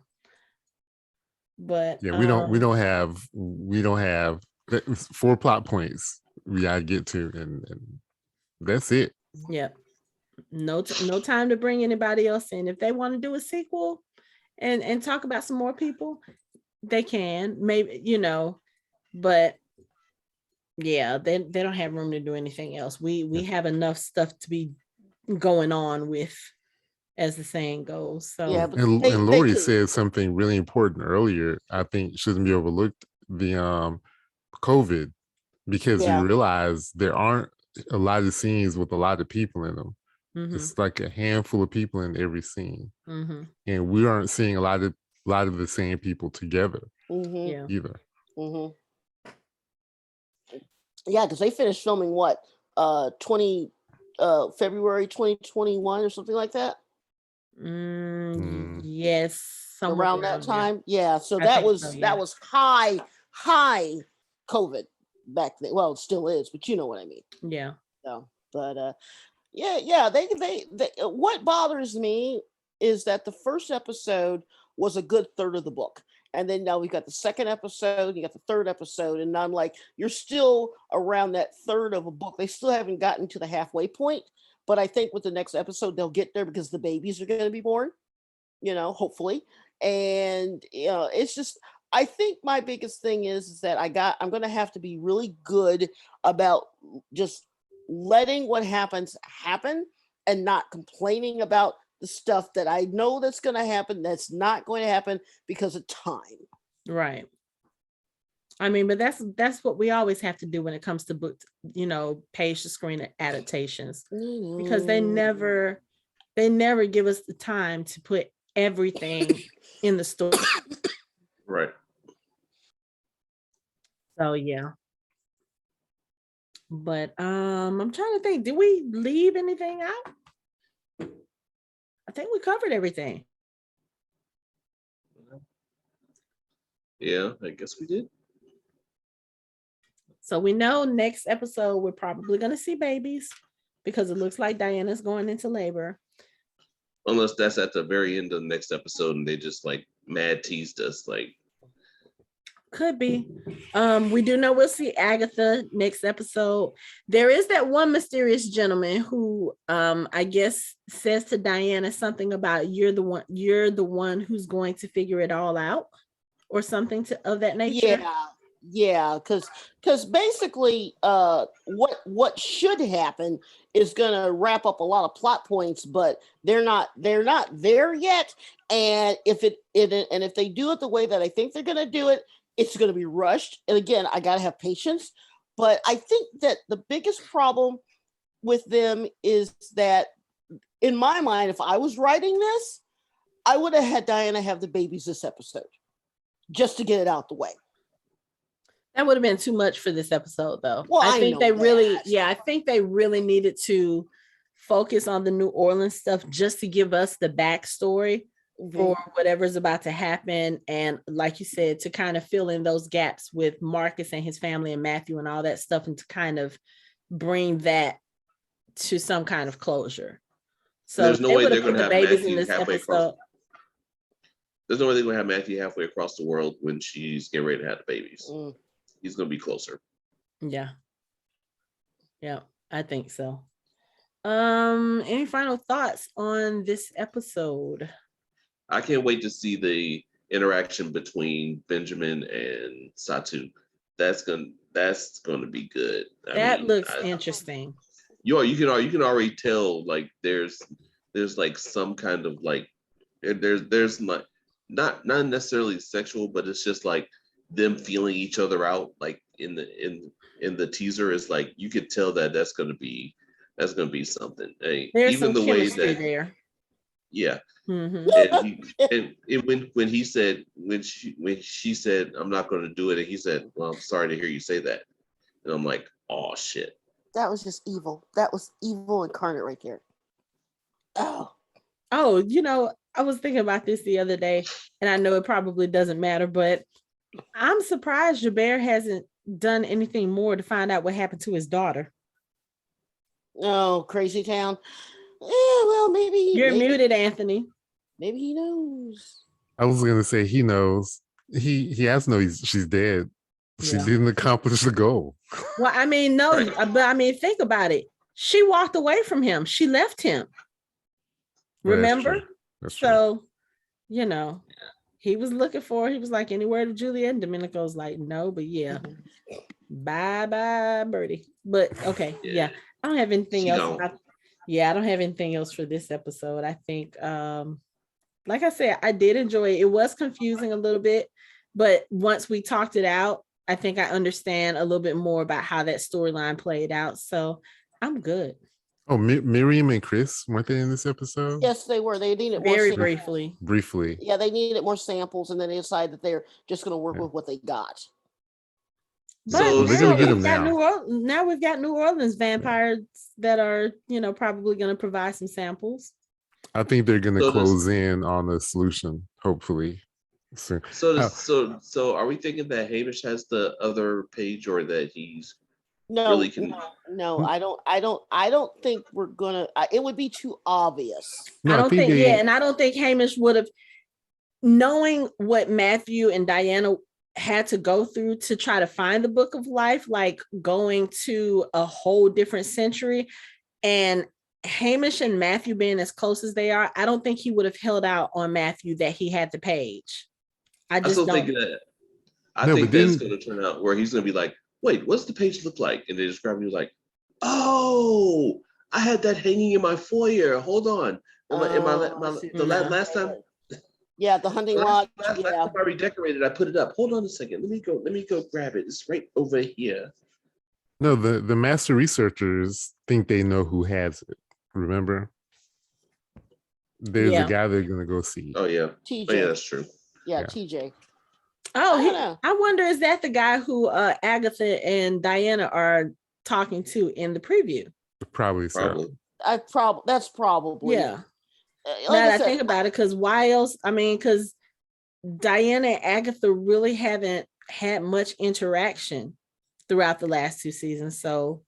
But yeah, we don't have 4 plot points we gotta get to, and that's it. Yeah. No time to bring anybody else in. If they want to do a sequel and talk about some more people, they can. Maybe, but yeah, they don't have room to do anything else. We have enough stuff to be going on with as the saying goes. So yeah, but and Lori said something really important earlier. I think shouldn't be overlooked, the COVID, because you realize there aren't a lot of scenes with a lot of people in them. Mm-hmm. It's like a handful of people in every scene, and we aren't seeing a lot of the same people together either. Mm-hmm. Yeah, because they finished filming February 2021 or something like that. Yes, around that time. Yeah, so that was high COVID back then. Well, it still is, but you know what I mean. Yeah. So, but they what bothers me is that the first episode was a good third of the book. And then now we've got the second episode, you got the third episode, and I'm like, you're still around that third of a book. They still haven't gotten to the halfway point, but I think with the next episode, they'll get there because the babies are going to be born, hopefully. And, it's just, I think my biggest thing is that I'm going to have to be really good about just letting what happens happen and not complaining about the stuff that I know that's going to happen, that's not going to happen because of time. Right. I mean, but that's what we always have to do when it comes to books, page to screen adaptations, because they never give us the time to put everything in the story. Right. So yeah. But I'm trying to think, did we leave anything out? I think we covered everything. Yeah, I guess we did. So we know next episode we're probably going to see babies because it looks like Diana's going into labor. Unless that's at the very end of the next episode and they just like mad teased us, like. Could be. We do know we'll see Agatha next episode. There is that one mysterious gentleman who I guess says to Diana something about you're the one who's going to figure it all out or something of that nature. Yeah, because basically what should happen is gonna wrap up a lot of plot points, but they're not there yet. And if they do it the way that I think they're gonna do it, it's going to be rushed. And again, I got to have patience. But I think that the biggest problem with them is that, in my mind, if I was writing this, I would have had Diana have the babies this episode just to get it out the way. That would have been too much for this episode, though. Well, I think they really needed to focus on the New Orleans stuff just to give us the backstory for whatever's about to happen, and like you said, to kind of fill in those gaps with Marcus and his family and Matthew and all that stuff, and to kind of bring that to some kind of closure. So there's no way they're going to have Matthew halfway across. There's no way they're going to have Matthew halfway across the world when she's getting ready to have the babies. He's going to be closer. Yeah, I think so. Any final thoughts on this episode? I can't wait to see the interaction between Benjamin and Satu. That's gonna be good. That looks interesting. You can already tell, like there's like some kind of like there's not necessarily sexual, but it's just like them feeling each other out. Like in the teaser, is like you could tell that's gonna be something. There's even the way that there. Yeah. Mm-hmm. And when she said I'm not going to do it, and he said, well, I'm sorry to hear you say that, and I'm like, oh shit, that was just evil. That was evil incarnate right there. I was thinking about this the other day, and I know it probably doesn't matter, but I'm surprised Gerbert hasn't done anything more to find out what happened to his daughter. Oh, crazy town. Yeah, well, maybe you're muted, Anthony. Maybe he knows. I was gonna say he knows. He has to know she's dead. She didn't accomplish the goal. Well, I mean, no, but I mean, think about it. She walked away from him. She left him. Remember? That's true. So, he was looking for her. He was like, anywhere to Juliet, and Domenico's like, no, but yeah. Bye, Birdie. But okay, yeah. I don't have anything else. Yeah, I don't have anything else for this episode. I think, like I said, I did enjoy it. It was confusing a little bit, but once we talked it out, I think I understand a little bit more about how that storyline played out. So I'm good. Oh, Miriam and Chris, weren't they in this episode? Yes, they were. They needed very more briefly. Briefly. Yeah, they needed more samples, and then they decided that they're just going to work with what they got. But so they're gonna get them now. Now we've got New Orleans vampires that are, probably going to provide some samples. I think they're going to close in on a solution, hopefully. So are we thinking that Hamish has the other page, or that he's no, I don't think we're gonna. It would be too obvious. No, I don't think. And I don't think Hamish would have, knowing what Matthew and Diana had to go through to try to find the Book of Life, like going to a whole different century, and Hamish and Matthew being as close as they are, I don't think he would have held out on Matthew that he had the page. I think that it's going to turn out where he's going to be like, wait, what's the page look like? And they describe me like, oh, I had that hanging in my foyer. Hold on. Last time. Yeah, the hunting lodge. Last time I redecorated, I put it up. Hold on a second. Let me go grab it. It's right over here. No, the master researchers think they know who has it. Remember? There's a guy they're going to go see. Oh, yeah. TJ. Oh, yeah, that's true. Yeah, TJ. Oh, I wonder, is that the guy who Agatha and Diana are talking to in the preview? Probably so. That's probably. Yeah. Now that I think about it, because why else? I mean, because Diana and Agatha really haven't had much interaction throughout the last 2 seasons. So,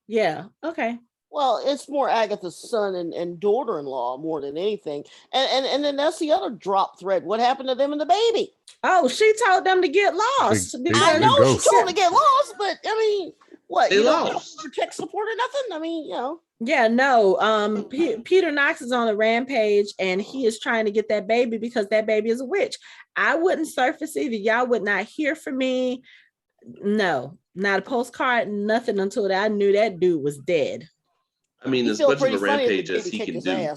yeah. Okay. Well, it's more Agatha's son and daughter-in-law more than anything. And then that's the other drop thread. What happened to them and the baby? Oh, she told them to get lost. I know she told them to get lost, but I mean, what? They lost. Tech support or nothing? I mean, Yeah, no. Peter Knox is on a rampage, and he is trying to get that baby because that baby is a witch. I wouldn't surface either. Y'all would not hear from me. No, not a postcard, nothing until I knew that dude was dead. I mean, as much of a rampage as he can do.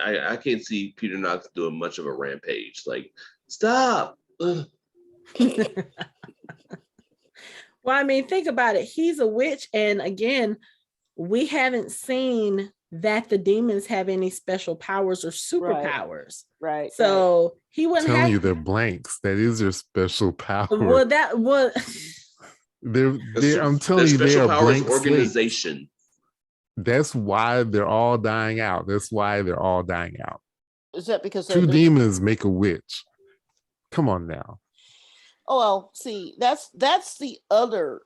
I can't see Peter Knox doing much of a rampage. Like, stop. Well, I mean, think about it. He's a witch. And again, we haven't seen that the demons have any special powers or superpowers. Right. So he wouldn't telling you they're blanks. That is their special power. Well, that was... I'm telling you, they are blank organization. Slate. That's why they're all dying out. Is that because 2 demons make a witch? Come on now. Oh well, see, that's the other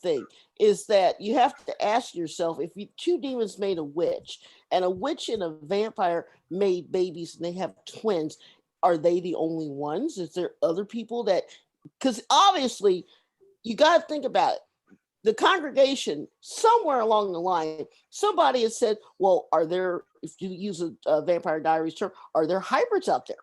thing, is that you have to ask yourself, if 2 demons made a witch, and a witch and a vampire made babies and they have twins, are they the only ones? Is there other people that? Because obviously, you got to think about it. The congregation, somewhere along the line, somebody has said, well, are there, if you use a Vampire Diaries term, are there hybrids out there?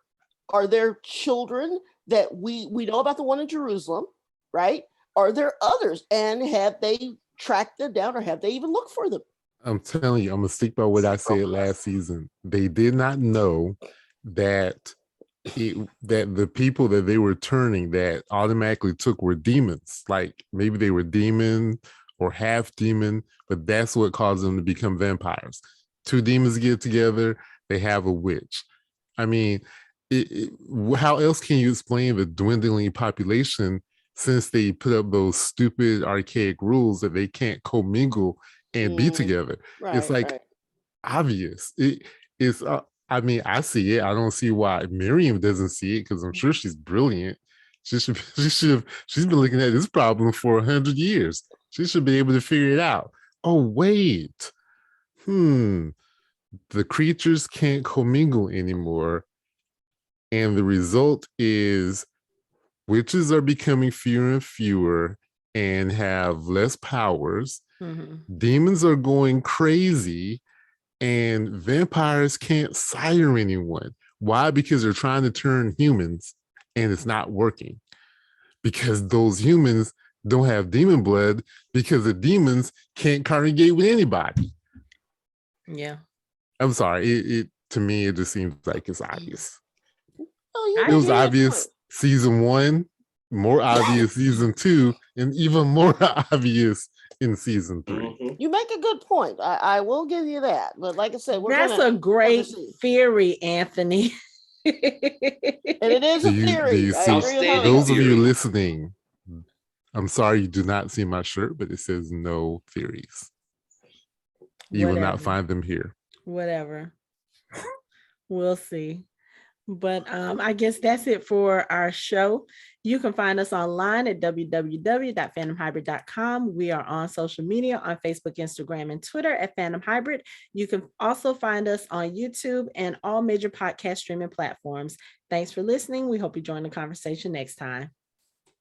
Are there children that we know about, the one in Jerusalem, right? Are there others? And have they tracked them down, or have they even looked for them? I'm telling you, I'm going to stick by what I said last season. They did not know that that the people that they were turning that automatically took were demons. Like maybe they were demon or half demon, but that's what caused them to become vampires. 2 demons get together, they have a witch. I mean, how else can you explain the dwindling population, since they put up those stupid archaic rules that they can't commingle and be together? It's like obvious. It's I mean, I see it. I don't see why Miriam doesn't see it, because I'm sure she's brilliant. She's been looking at this problem for 100 years. She should be able to figure it out. Oh, wait. The creatures can't commingle anymore. And the result is witches are becoming fewer and fewer and have less powers. Demons are going crazy. And vampires can't sire anyone. Why? Because they're trying to turn humans and it's not working. Because those humans don't have demon blood because the demons can't congregate with anybody. Yeah. I'm sorry. It to me, it just seems like it's obvious. Oh, it was obvious season 1, more obvious season 2, and even more obvious in season 3. You make a good point. I will give you that. But like I said, that's a great theory, Anthony. And it is a theory. Do you see, those of you listening, I'm sorry you do not see my shirt, but it says no theories. You will not find them here. Whatever. We'll see. But I guess that's it for our show. You can find us online at www.fandomhybrid.com. We are on social media on Facebook, Instagram, and Twitter at Fandom Hybrid. You can also find us on YouTube and all major podcast streaming platforms. Thanks for listening. We hope you join the conversation next time.